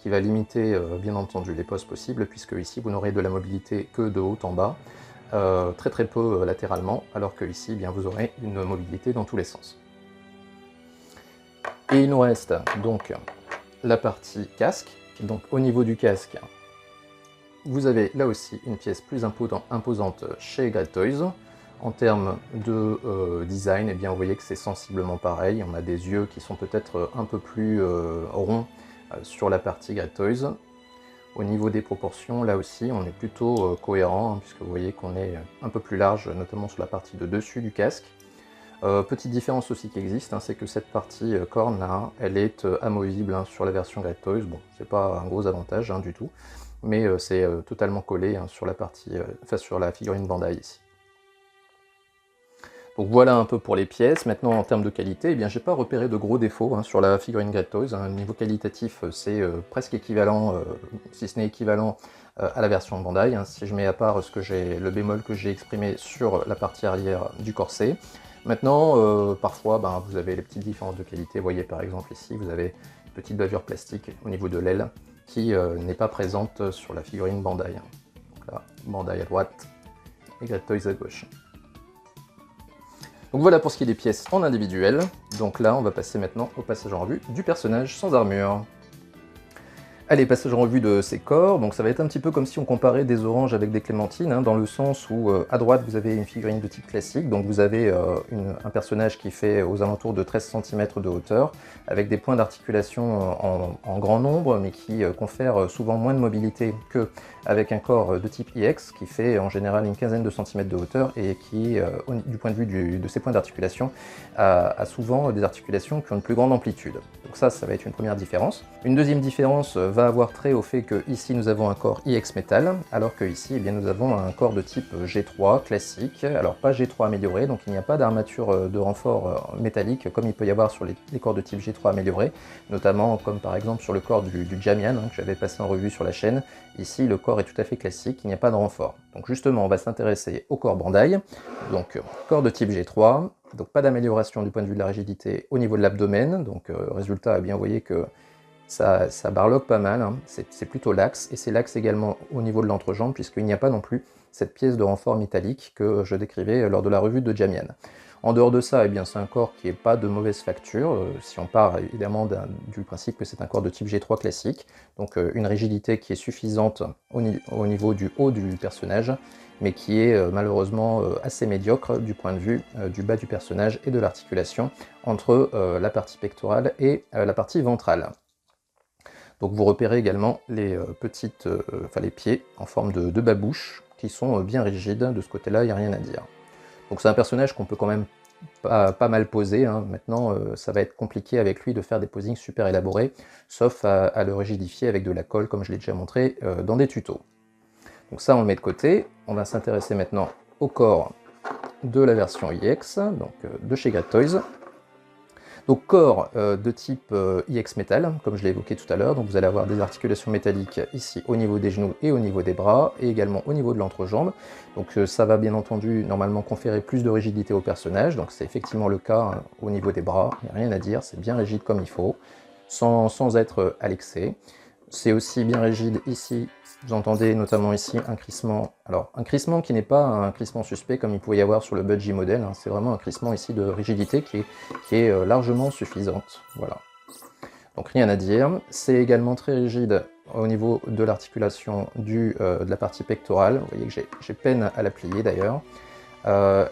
qui va limiter bien entendu les postes possibles, puisque ici vous n'aurez de la mobilité que de haut en bas, très très peu latéralement, alors que ici eh bien, vous aurez une mobilité dans tous les sens. Et il nous reste donc la partie casque. Donc au niveau du casque, vous avez là aussi une pièce plus imposante chez Great Toys. En termes de design, eh bien, vous voyez que c'est sensiblement pareil. On a des yeux qui sont peut-être un peu plus ronds sur la partie Great Toys. Au niveau des proportions, là aussi, on est plutôt cohérent, hein, puisque vous voyez qu'on est un peu plus large, notamment sur la partie de dessus du casque. Petite différence aussi qui existe, hein, c'est que cette partie corne là, elle est amovible hein, sur la version Great Toys. Bon, c'est pas un gros avantage hein, du tout, mais c'est totalement collé hein, sur la partie, sur la figurine Bandai ici. Donc voilà un peu pour les pièces. Maintenant en termes de qualité, eh bien j'ai pas repéré de gros défauts hein, sur la figurine Great Toys. Hein. Niveau qualitatif, c'est presque équivalent, si ce n'est équivalent à la version Bandai. Hein, si je mets à part le bémol que j'ai exprimé sur la partie arrière du corset. Maintenant, parfois, vous avez les petites différences de qualité. Vous voyez par exemple ici, vous avez une petite bavure plastique au niveau de l'aile qui n'est pas présente sur la figurine Bandai. Donc là, Bandai à droite et Great Toys à gauche. Donc voilà pour ce qui est des pièces en individuel. Donc là, on va passer maintenant au passage en revue du personnage sans armure. Allez, passage en revue de ses corps. Donc ça va être un petit peu comme si on comparait des oranges avec des clémentines, hein, dans le sens où à droite vous avez une figurine de type classique, donc vous avez un personnage qui fait aux alentours de 13 cm de hauteur, avec des points d'articulation en grand nombre, mais qui confèrent souvent moins de mobilité qu'avec un corps de type IX, qui fait en général une quinzaine de centimètres de hauteur, et qui, du point de vue de ses points d'articulation, a souvent des articulations qui ont une plus grande amplitude. Donc ça va être une première différence. Une deuxième différence va avoir trait au fait que ici nous avons un corps IX métal, alors que ici eh bien, nous avons un corps de type G3 classique, alors pas G3 amélioré, donc il n'y a pas d'armature de renfort métallique comme il peut y avoir sur les corps de type G3 amélioré, notamment comme par exemple sur le corps du Jamian, hein, que j'avais passé en revue sur la chaîne. Ici le corps est tout à fait classique, il n'y a pas de renfort. Donc justement on va s'intéresser au corps Bandai, donc corps de type G3, donc pas d'amélioration du point de vue de la rigidité au niveau de l'abdomen, donc résultat, eh bien, vous voyez que ça barloque pas mal, hein. C'est plutôt laxe, et c'est laxe également au niveau de l'entrejambe, puisqu'il n'y a pas non plus cette pièce de renfort métallique que je décrivais lors de la revue de Jamian. En dehors de ça, eh bien, c'est un corps qui n'est pas de mauvaise facture, si on part évidemment du principe que c'est un corps de type G3 classique, donc une rigidité qui est suffisante au niveau du haut du personnage, mais qui est malheureusement assez médiocre du point de vue du bas du personnage et de l'articulation entre la partie pectorale et la partie ventrale. Donc vous repérez également les les pieds en forme de babouche qui sont bien rigides. De ce côté-là, il n'y a rien à dire. Donc c'est un personnage qu'on peut quand même pas mal poser, hein. Maintenant, ça va être compliqué avec lui de faire des posings super élaborés, sauf à le rigidifier avec de la colle, comme je l'ai déjà montré dans des tutos. Donc ça, on le met de côté. On va s'intéresser maintenant au corps de la version IX, donc de chez Great Toys. Donc corps de type IX Metal, comme je l'ai évoqué tout à l'heure, donc vous allez avoir des articulations métalliques ici au niveau des genoux et au niveau des bras, et également au niveau de l'entrejambe. Donc ça va bien entendu normalement conférer plus de rigidité au personnage, donc c'est effectivement le cas hein, au niveau des bras, il n'y a rien à dire, c'est bien rigide comme il faut, sans être à l'excès. C'est aussi bien rigide ici, vous entendez notamment ici un crissement, alors un crissement qui n'est pas un crissement suspect comme il pouvait y avoir sur le Budgie modèle, hein. C'est vraiment un crissement ici de rigidité qui est largement suffisante, voilà. Donc rien à dire, c'est également très rigide au niveau de l'articulation de la partie pectorale, vous voyez que j'ai peine à la plier d'ailleurs.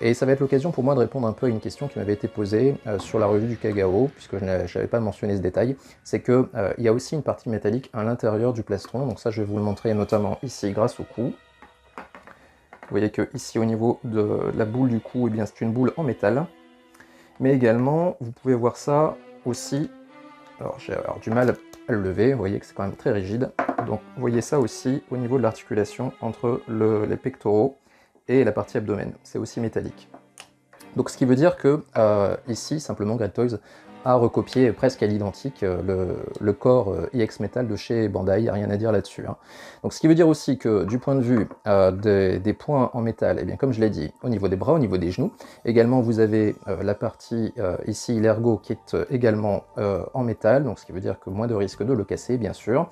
Et ça va être l'occasion pour moi de répondre un peu à une question qui m'avait été posée sur la revue du Kagao, puisque je n'avais pas mentionné ce détail, c'est qu'il y a aussi une partie métallique à l'intérieur du plastron, donc ça je vais vous le montrer notamment ici grâce au cou. Vous voyez que ici au niveau de la boule du cou, eh bien c'est une boule en métal, mais également vous pouvez voir ça aussi, alors j'ai du mal à le lever, vous voyez que c'est quand même très rigide, donc vous voyez ça aussi au niveau de l'articulation entre les pectoraux et la partie abdomen, c'est aussi métallique. Donc ce qui veut dire que ici, simplement, Great Toys a recopié presque à l'identique le corps IX Metal de chez Bandai, il n'y a rien à dire là-dessus, hein. Donc ce qui veut dire aussi que du point de vue des points en métal, eh bien, comme je l'ai dit, au niveau des bras, au niveau des genoux, également vous avez la partie ici, l'ergot, qui est également en métal, donc ce qui veut dire que moins de risque de le casser, bien sûr.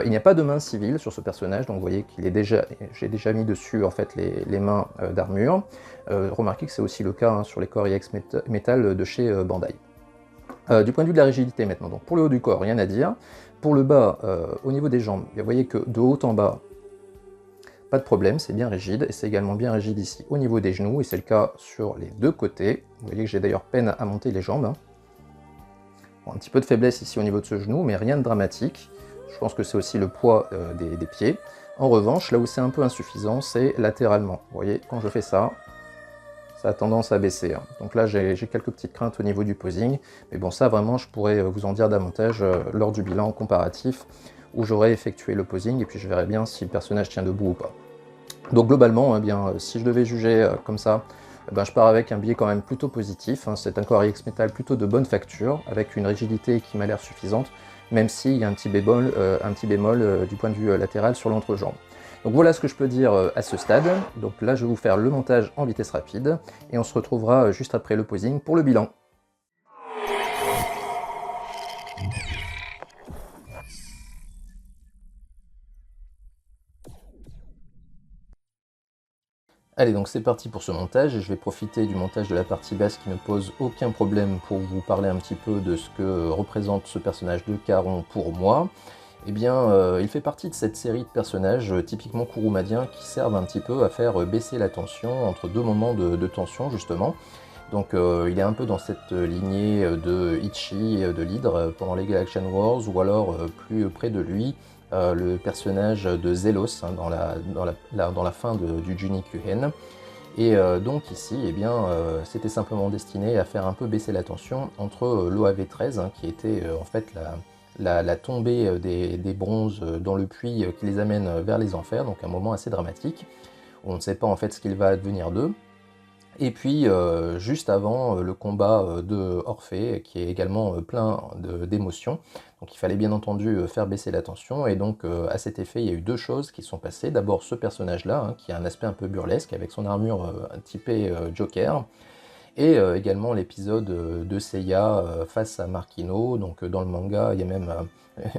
Il n'y a pas de main civile sur ce personnage, donc vous voyez qu'il est j'ai déjà mis dessus en fait les mains d'armure. Remarquez que c'est aussi le cas hein, sur les corps IX Metal de chez Bandai. Du point de vue de la rigidité maintenant, donc pour le haut du corps, rien à dire. Pour le bas, au niveau des jambes, vous voyez que de haut en bas, pas de problème, c'est bien rigide, et c'est également bien rigide ici au niveau des genoux, et c'est le cas sur les deux côtés. Vous voyez que j'ai d'ailleurs peine à monter les jambes, hein. Bon, un petit peu de faiblesse ici au niveau de ce genou, mais rien de dramatique. Je pense que c'est aussi le poids des pieds. En revanche, là où c'est un peu insuffisant, c'est latéralement. Vous voyez, quand je fais ça, ça a tendance à baisser, hein. Donc là, j'ai quelques petites craintes au niveau du posing, mais bon, ça vraiment, je pourrais vous en dire davantage lors du bilan comparatif, où j'aurai effectué le posing, et puis je verrai bien si le personnage tient debout ou pas. Donc globalement, eh bien, si je devais juger comme ça, eh ben, je pars avec un biais quand même plutôt positif, hein. C'est un corps IX Metal plutôt de bonne facture, avec une rigidité qui m'a l'air suffisante, même s'il y a un petit bémol du point de vue latéral sur l'entrejambe. Donc voilà ce que je peux dire à ce stade. Donc là, je vais vous faire le montage en vitesse rapide, et on se retrouvera juste après le posing pour le bilan. Allez, donc c'est parti pour ce montage, et je vais profiter du montage de la partie basse qui ne pose aucun problème pour vous parler un petit peu de ce que représente ce personnage de Charon pour moi. Eh bien, il fait partie de cette série de personnages typiquement kurumadiens qui servent un petit peu à faire baisser la tension entre deux moments de tension justement. Donc il est un peu dans cette lignée de Ichi, de l'Hydre pendant les Galaxian Wars, ou alors plus près de lui, le personnage de Zelos hein, dans la fin du Junikuhen. Et donc ici, eh bien, c'était simplement destiné à faire un peu baisser la tension entre l'OAV-13, hein, qui était en fait la tombée des bronzes dans le puits qui les amène vers les enfers, donc un moment assez dramatique, où on ne sait pas en fait ce qu'il va advenir d'eux. Et puis, juste avant, le combat de Orphée, qui est également plein d'émotions. Donc il fallait bien entendu faire baisser la tension, et donc à cet effet, il y a eu deux choses qui sont passées. D'abord ce personnage-là, hein, qui a un aspect un peu burlesque, avec son armure typée Joker, et également l'épisode de Seiya face à Markino. Donc dans le manga, il y a même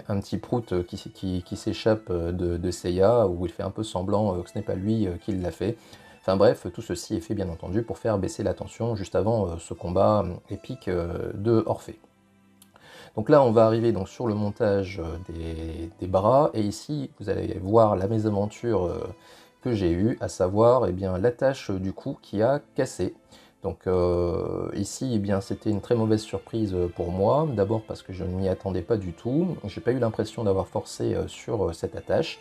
un petit prout qui s'échappe de Seiya, où il fait un peu semblant que ce n'est pas lui qui l'a fait. Enfin bref, tout ceci est fait bien entendu pour faire baisser la tension juste avant ce combat épique de Orphée. Donc là, on va arriver donc sur le montage des bras, et ici, vous allez voir la mésaventure que j'ai eue, à savoir eh bien, l'attache du cou qui a cassé. Donc ici, eh bien, c'était une très mauvaise surprise pour moi, d'abord parce que je ne m'y attendais pas du tout, j'ai pas eu l'impression d'avoir forcé sur cette attache.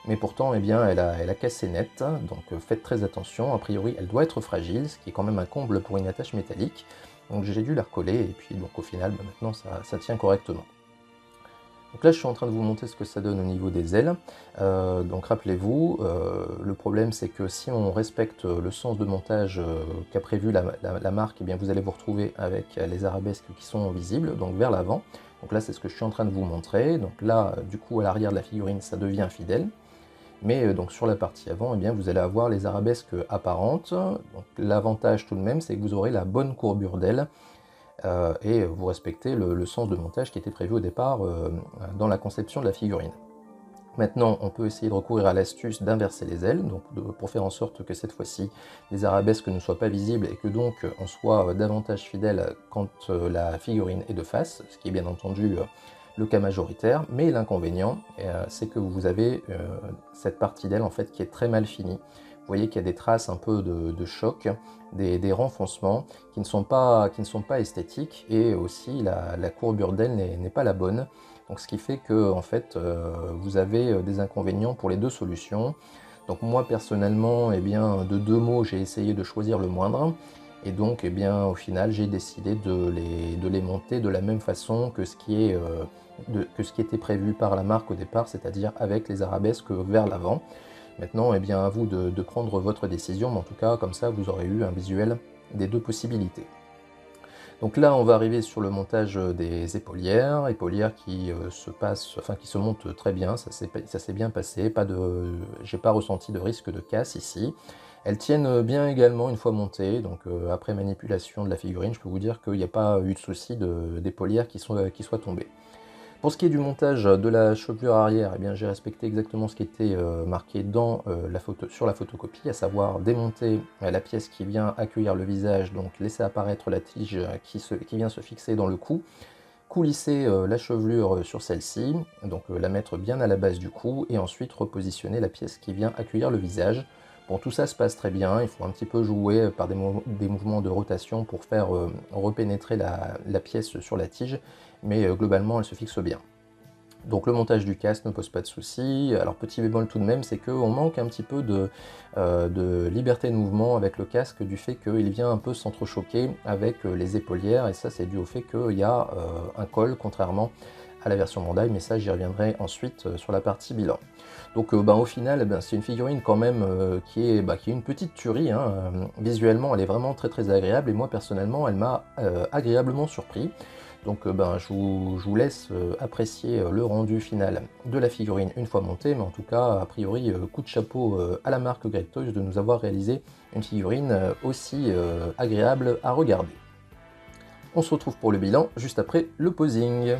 Mais pourtant, eh bien, elle a cassé net, donc faites très attention. A priori, elle doit être fragile, ce qui est quand même un comble pour une attache métallique. Donc j'ai dû la recoller, et puis donc au final, bah, maintenant, ça tient correctement. Donc là, je suis en train de vous montrer ce que ça donne au niveau des ailes. Donc rappelez-vous, le problème, c'est que si on respecte le sens de montage qu'a prévu la marque, eh bien, vous allez vous retrouver avec les arabesques qui sont visibles, donc vers l'avant. Donc là, c'est ce que je suis en train de vous montrer. Donc là, du coup, à l'arrière de la figurine, ça devient fidèle. Mais donc sur la partie avant, eh bien, vous allez avoir les arabesques apparentes. L'avantage tout de même, c'est que vous aurez la bonne courbure d'aile et vous respectez le sens de montage qui était prévu au départ dans la conception de la figurine. Maintenant, on peut essayer de recourir à l'astuce d'inverser les ailes, donc pour faire en sorte que cette fois-ci, les arabesques ne soient pas visibles et que donc on soit davantage fidèle quand la figurine est de face, ce qui est bien entendu le cas majoritaire, mais l'inconvénient, c'est que vous avez cette partie d'aile en fait qui est très mal finie. Vous voyez qu'il y a des traces un peu de choc, des renfoncements qui ne sont pas esthétiques, et aussi la courbure d'aile n'est pas la bonne. Donc ce qui fait que en fait, vous avez des inconvénients pour les deux solutions. Donc moi personnellement, eh bien, de deux mots, j'ai essayé de choisir le moindre. Et donc, eh bien, au final, j'ai décidé de les monter de la même façon que ce qui était prévu par la marque au départ, c'est-à-dire avec les arabesques vers l'avant. Maintenant, eh bien, à vous de prendre votre décision, mais en tout cas, comme ça, vous aurez eu un visuel des deux possibilités. Donc là, on va arriver sur le montage des épaulières qui qui se montent très bien, ça s'est bien passé, j'ai pas ressenti de risque de casse ici. Elles tiennent bien également une fois montées, donc après manipulation de la figurine, je peux vous dire qu'il n'y a pas eu de souci d'épaulières qui soient tombées. Pour ce qui est du montage de la chevelure arrière, eh bien, j'ai respecté exactement ce qui était marqué sur la photocopie, à savoir démonter la pièce qui vient accueillir le visage, donc laisser apparaître la tige qui vient se fixer dans le cou, coulisser la chevelure sur celle-ci, donc la mettre bien à la base du cou, et ensuite repositionner la pièce qui vient accueillir le visage. Bon, tout ça se passe très bien, il faut un petit peu jouer par des mouvements de rotation pour faire repénétrer la pièce sur la tige, mais globalement elle se fixe bien. Donc le montage du casque ne pose pas de soucis. Alors petit bémol tout de même, c'est qu'on manque un petit peu de liberté de mouvement avec le casque, du fait qu'il vient un peu s'entrechoquer avec les épaulières, et ça c'est dû au fait qu'il y a un col, contrairement à la version Bandai, mais ça j'y reviendrai ensuite sur la partie bilan. Donc au final, c'est une figurine quand même qui est une petite tuerie, hein. Visuellement elle est vraiment très très agréable, et moi personnellement elle m'a agréablement surpris. Donc je vous laisse apprécier le rendu final de la figurine une fois montée, mais en tout cas, a priori, coup de chapeau à la marque Great Toys de nous avoir réalisé une figurine aussi agréable à regarder. On se retrouve pour le bilan juste après le posing.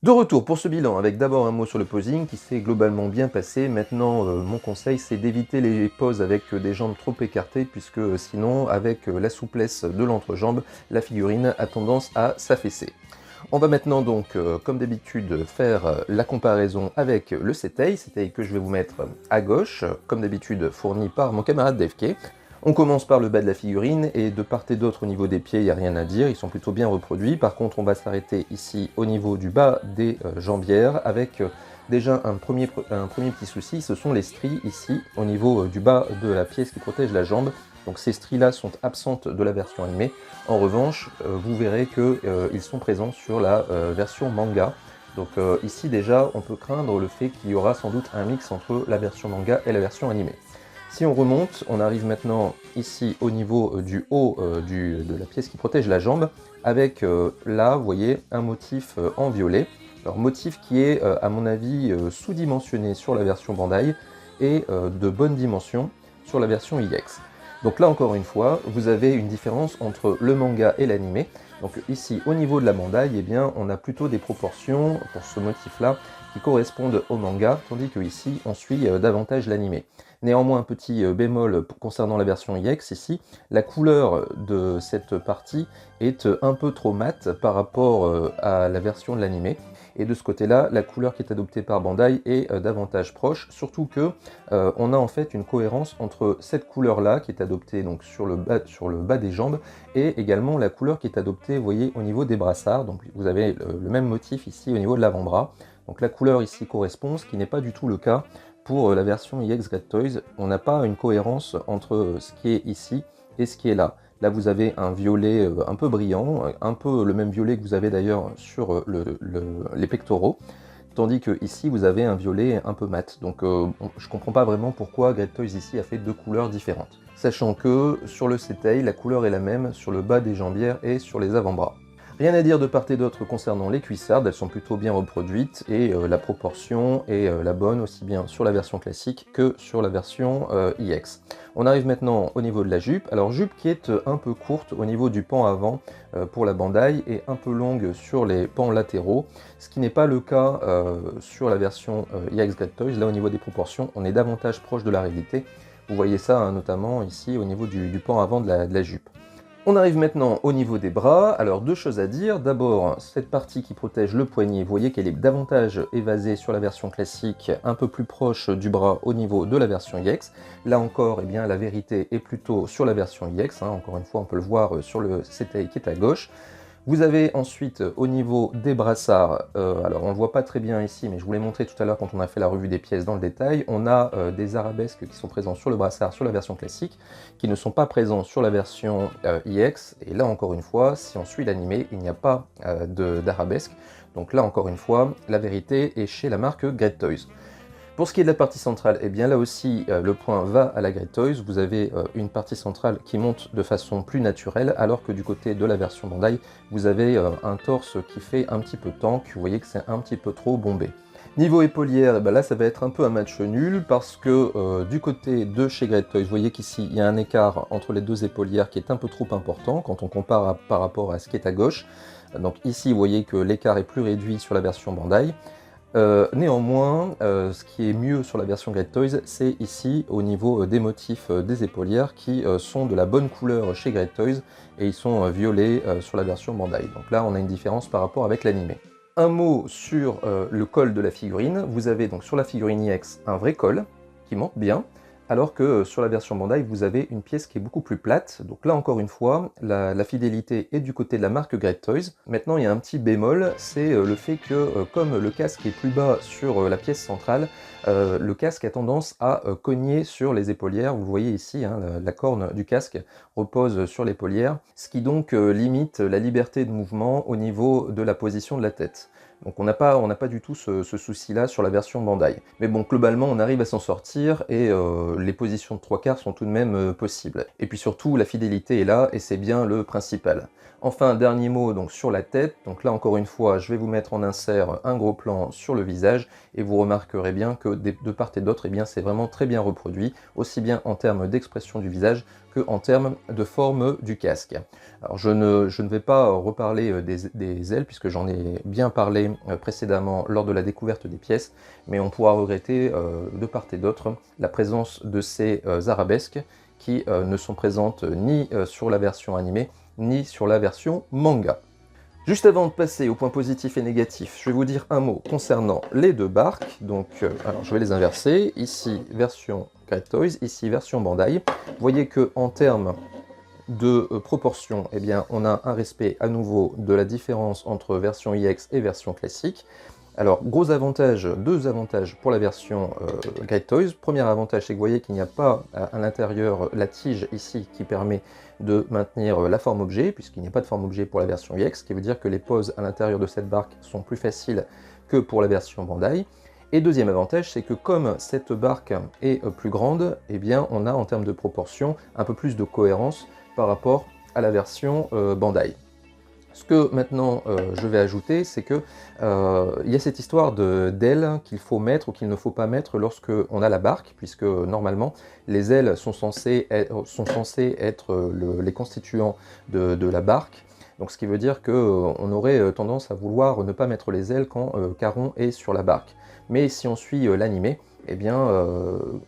De retour pour ce bilan, avec d'abord un mot sur le posing qui s'est globalement bien passé. Maintenant, mon conseil, c'est d'éviter les poses avec des jambes trop écartées, puisque sinon, avec la souplesse de l'entrejambe, la figurine a tendance à s'affaisser. On va maintenant donc, comme d'habitude, faire la comparaison avec le Setei que je vais vous mettre à gauche, comme d'habitude fourni par mon camarade DFK. On commence par le bas de la figurine, et de part et d'autre au niveau des pieds, il n'y a rien à dire, ils sont plutôt bien reproduits. Par contre, on va s'arrêter ici au niveau du bas des jambières, avec déjà un premier petit souci, ce sont les stries ici, au niveau du bas de la pièce qui protège la jambe. Donc ces stries-là sont absentes de la version animée. En revanche, vous verrez qu'ils sont présents sur la version manga. Donc ici déjà, on peut craindre le fait qu'il y aura sans doute un mix entre la version manga et la version animée. Si on remonte, on arrive maintenant ici au niveau du haut de la pièce qui protège la jambe, avec là, vous voyez, un motif en violet. Alors motif qui est, à mon avis, sous-dimensionné sur la version Bandai et de bonne dimension sur la version IX. Donc là encore une fois, vous avez une différence entre le manga et l'animé. Donc ici, au niveau de la Bandai, eh bien, on a plutôt des proportions pour ce motif-là qui correspondent au manga, tandis que ici, on suit davantage l'animé. Néanmoins, un petit bémol concernant la version IX, ici, la couleur de cette partie est un peu trop mate par rapport à la version de l'animé. Et de ce côté-là, la couleur qui est adoptée par Bandai est davantage proche, surtout que on a en fait une cohérence entre cette couleur-là qui est adoptée donc sur le bas des jambes, et également la couleur qui est adoptée, vous voyez, au niveau des brassards. Donc vous avez le même motif ici au niveau de l'avant-bras. Donc la couleur ici correspond, ce qui n'est pas du tout le cas pour la version IX Great Toys. On n'a pas une cohérence entre ce qui est ici et ce qui est là. Là, vous avez un violet un peu brillant, un peu le même violet que vous avez d'ailleurs sur les pectoraux, tandis que ici, vous avez un violet un peu mat. Donc, je ne comprends pas vraiment pourquoi Great Toys ici a fait deux couleurs différentes. Sachant que sur le Setei, la couleur est la même sur le bas des jambières et sur les avant-bras. Rien à dire de part et d'autre concernant les cuissardes, elles sont plutôt bien reproduites et la proportion est la bonne aussi bien sur la version classique que sur la version IX. On arrive maintenant au niveau de la jupe. Alors jupe qui est un peu courte au niveau du pan avant pour la Bandai et un peu longue sur les pans latéraux, ce qui n'est pas le cas sur la version IX Great Toys. Là au niveau des proportions, on est davantage proche de la réalité. Vous voyez ça hein, notamment ici au niveau du pan avant de la jupe. On arrive maintenant au niveau des bras. Alors deux choses à dire. D'abord, cette partie qui protège le poignet, vous voyez qu'elle est davantage évasée sur la version classique, un peu plus proche du bras au niveau de la version IX. Là encore, eh bien, la vérité est plutôt sur la version IX. Hein. Encore une fois, on peut le voir sur le Setei qui est à gauche. Vous avez ensuite au niveau des brassards, alors on ne le voit pas très bien ici, mais je vous l'ai montré tout à l'heure quand on a fait la revue des pièces dans le détail, on a des arabesques qui sont présents sur le brassard sur la version classique, qui ne sont pas présents sur la version IX, et là encore une fois, si on suit l'animé, il n'y a pas d'arabesque, donc là encore une fois, la vérité est chez la marque Great Toys. Pour ce qui est de la partie centrale, eh bien là aussi le point va à la Great Toys. Vous avez une partie centrale qui monte de façon plus naturelle, alors que du côté de la version Bandai, vous avez un torse qui fait un petit peu tank. Vous voyez que c'est un petit peu trop bombé. Niveau épaulière, eh ben là ça va être un peu un match nul parce que du côté de chez Great Toys, vous voyez qu'ici il y a un écart entre les deux épaulières qui est un peu trop important quand on compare par rapport à ce qui est à gauche. Donc ici vous voyez que l'écart est plus réduit sur la version Bandai. Néanmoins, ce qui est mieux sur la version Great Toys, c'est ici au niveau des motifs des épaulières qui sont de la bonne couleur chez Great Toys et ils sont violets sur la version Bandai. Donc là, on a une différence par rapport avec l'animé. Un mot sur le col de la figurine. Vous avez donc sur la figurine IX un vrai col qui monte bien, alors que sur la version Bandai, vous avez une pièce qui est beaucoup plus plate. Donc là, encore une fois, la fidélité est du côté de la marque Great Toys. Maintenant, il y a un petit bémol, c'est le fait que, comme le casque est plus bas sur la pièce centrale, le casque a tendance à cogner sur les épaulières. Vous voyez ici, hein, la corne du casque repose sur l'épaulière, ce qui donc limite la liberté de mouvement au niveau de la position de la tête. Donc on n'a pas du tout ce souci-là sur la version Bandai. Mais bon, globalement, on arrive à s'en sortir et les positions de 3/4 sont tout de même possibles. Et puis surtout, la fidélité est là et c'est bien le principal. Enfin, dernier mot donc sur la tête. Donc là, encore une fois, je vais vous mettre en insert un gros plan sur le visage et vous remarquerez bien que de part et d'autre, eh bien, c'est vraiment très bien reproduit, aussi bien en termes d'expression du visage qu'en termes de forme du casque. Alors je ne vais pas reparler des ailes puisque j'en ai bien parlé précédemment lors de la découverte des pièces, mais on pourra regretter de part et d'autre la présence de ces arabesques qui ne sont présentes ni sur la version animée ni sur la version manga. Juste avant de passer aux points positifs et négatifs, je vais vous dire un mot concernant les deux barques. Donc, alors je vais les inverser. Ici, version Great Toys, ici, version Bandai. Vous voyez qu'en termes de proportion, eh bien, on a un respect à nouveau de la différence entre version IX et version classique. Alors, gros avantage, deux avantages pour la version Great Toys. Premier avantage, c'est que vous voyez qu'il n'y a pas à l'intérieur la tige ici qui permet de maintenir la forme objet, puisqu'il n'y a pas de forme objet pour la version IX, ce qui veut dire que les poses à l'intérieur de cette barque sont plus faciles que pour la version Bandai. Et deuxième avantage, c'est que comme cette barque est plus grande, eh bien, on a en termes de proportion un peu plus de cohérence par rapport à la version Bandai. Ce que maintenant je vais ajouter, c'est que il y a cette histoire d'ailes qu'il faut mettre ou qu'il ne faut pas mettre lorsque on a la barque, puisque normalement les ailes sont censées être les constituants de la barque. Donc ce qui veut dire qu'on aurait tendance à vouloir ne pas mettre les ailes quand Charon est sur la barque. Mais si on suit l'animé, eh bien,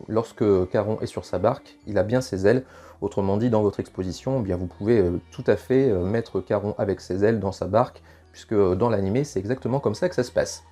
lorsque Charon est sur sa barque, il a bien ses ailes. Autrement dit, dans votre exposition, eh bien, vous pouvez tout à fait mettre Charon avec ses ailes dans sa barque, puisque dans l'animé, c'est exactement comme ça que ça se passe.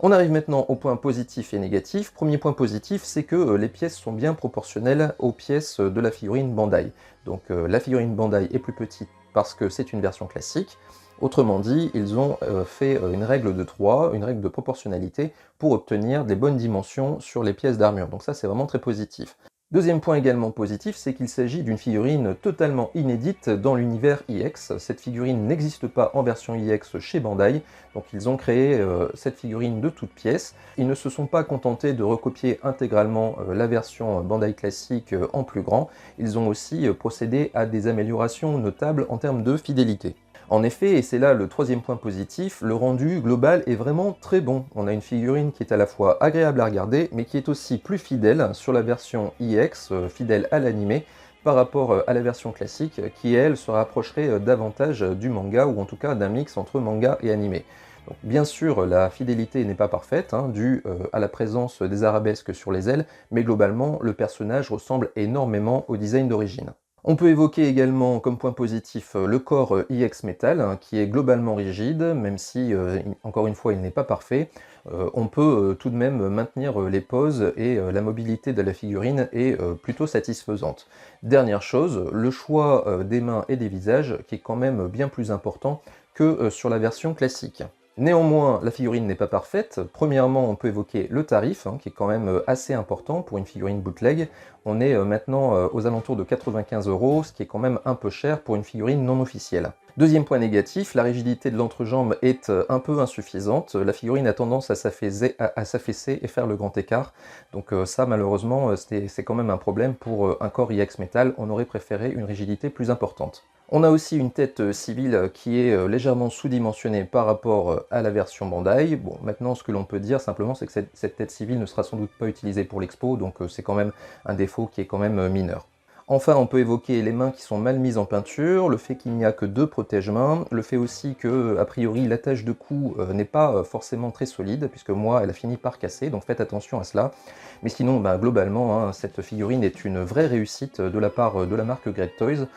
On arrive maintenant aux points positifs et négatifs. Premier point positif, c'est que les pièces sont bien proportionnelles aux pièces de la figurine Bandai. Donc la figurine Bandai est plus petite parce que c'est une version classique. Autrement dit, ils ont fait une règle de 3, une règle de proportionnalité, pour obtenir des bonnes dimensions sur les pièces d'armure. Donc ça, c'est vraiment très positif. Deuxième point également positif, c'est qu'il s'agit d'une figurine totalement inédite dans l'univers IX. Cette figurine n'existe pas en version IX chez Bandai, donc ils ont créé cette figurine de toutes pièces. Ils ne se sont pas contentés de recopier intégralement la version Bandai classique en plus grand, ils ont aussi procédé à des améliorations notables en termes de fidélité. En effet, et c'est là le troisième point positif, le rendu global est vraiment très bon. On a une figurine qui est à la fois agréable à regarder, mais qui est aussi plus fidèle sur la version IX, fidèle à l'animé, par rapport à la version classique, qui elle se rapprocherait davantage du manga, ou en tout cas d'un mix entre manga et animé. Donc, bien sûr, la fidélité n'est pas parfaite, due à la présence des arabesques sur les ailes, mais globalement, le personnage ressemble énormément au design d'origine. On peut évoquer également comme point positif le corps IX Metal, qui est globalement rigide, même si, encore une fois, il n'est pas parfait. On peut tout de même maintenir les poses et la mobilité de la figurine est plutôt satisfaisante. Dernière chose, le choix des mains et des visages, qui est quand même bien plus important que sur la version classique. Néanmoins, la figurine n'est pas parfaite. Premièrement, on peut évoquer le tarif, qui est quand même assez important pour une figurine bootleg. On est maintenant aux alentours de 95 €, ce qui est quand même un peu cher pour une figurine non officielle. Deuxième point négatif, la rigidité de l'entrejambe est un peu insuffisante. La figurine a tendance à s'affaisser et faire le grand écart. Donc ça, malheureusement, c'est quand même un problème pour un corps IX Metal. On aurait préféré une rigidité plus importante. On a aussi une tête civile qui est légèrement sous-dimensionnée par rapport à la version Bandai. Bon, maintenant, ce que l'on peut dire simplement, c'est que cette tête civile ne sera sans doute pas utilisée pour l'expo, donc c'est quand même un défaut qui est quand même mineur. Enfin, on peut évoquer les mains qui sont mal mises en peinture, le fait qu'il n'y a que 2 protège-mains, le fait aussi que, a priori, l'attache de cou n'est pas forcément très solide, puisque moi, elle a fini par casser, donc faites attention à cela. Mais sinon, globalement, cette figurine est une vraie réussite de la part de la marque Great Toys.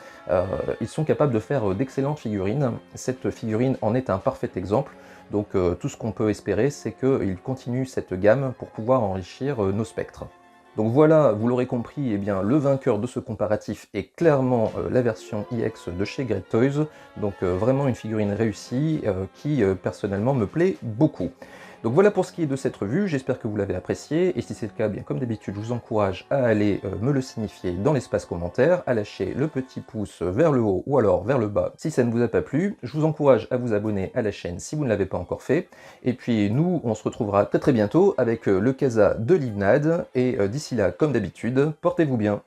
Ils sont capables de faire d'excellentes figurines. Cette figurine en est un parfait exemple. Donc tout ce qu'on peut espérer, c'est qu'ils continuent cette gamme pour pouvoir enrichir nos spectres. Donc voilà, vous l'aurez compris, eh bien, le vainqueur de ce comparatif est clairement la version IX de chez Great Toys. Donc vraiment une figurine réussie qui personnellement me plaît beaucoup. Donc voilà pour ce qui est de cette revue, j'espère que vous l'avez apprécié, et si c'est le cas, bien comme d'habitude, je vous encourage à aller me le signifier dans l'espace commentaire, à lâcher le petit pouce vers le haut ou alors vers le bas si ça ne vous a pas plu. Je vous encourage à vous abonner à la chaîne si vous ne l'avez pas encore fait, et puis nous, on se retrouvera très bientôt avec le Casa de Livnad, et d'ici là, comme d'habitude, portez-vous bien.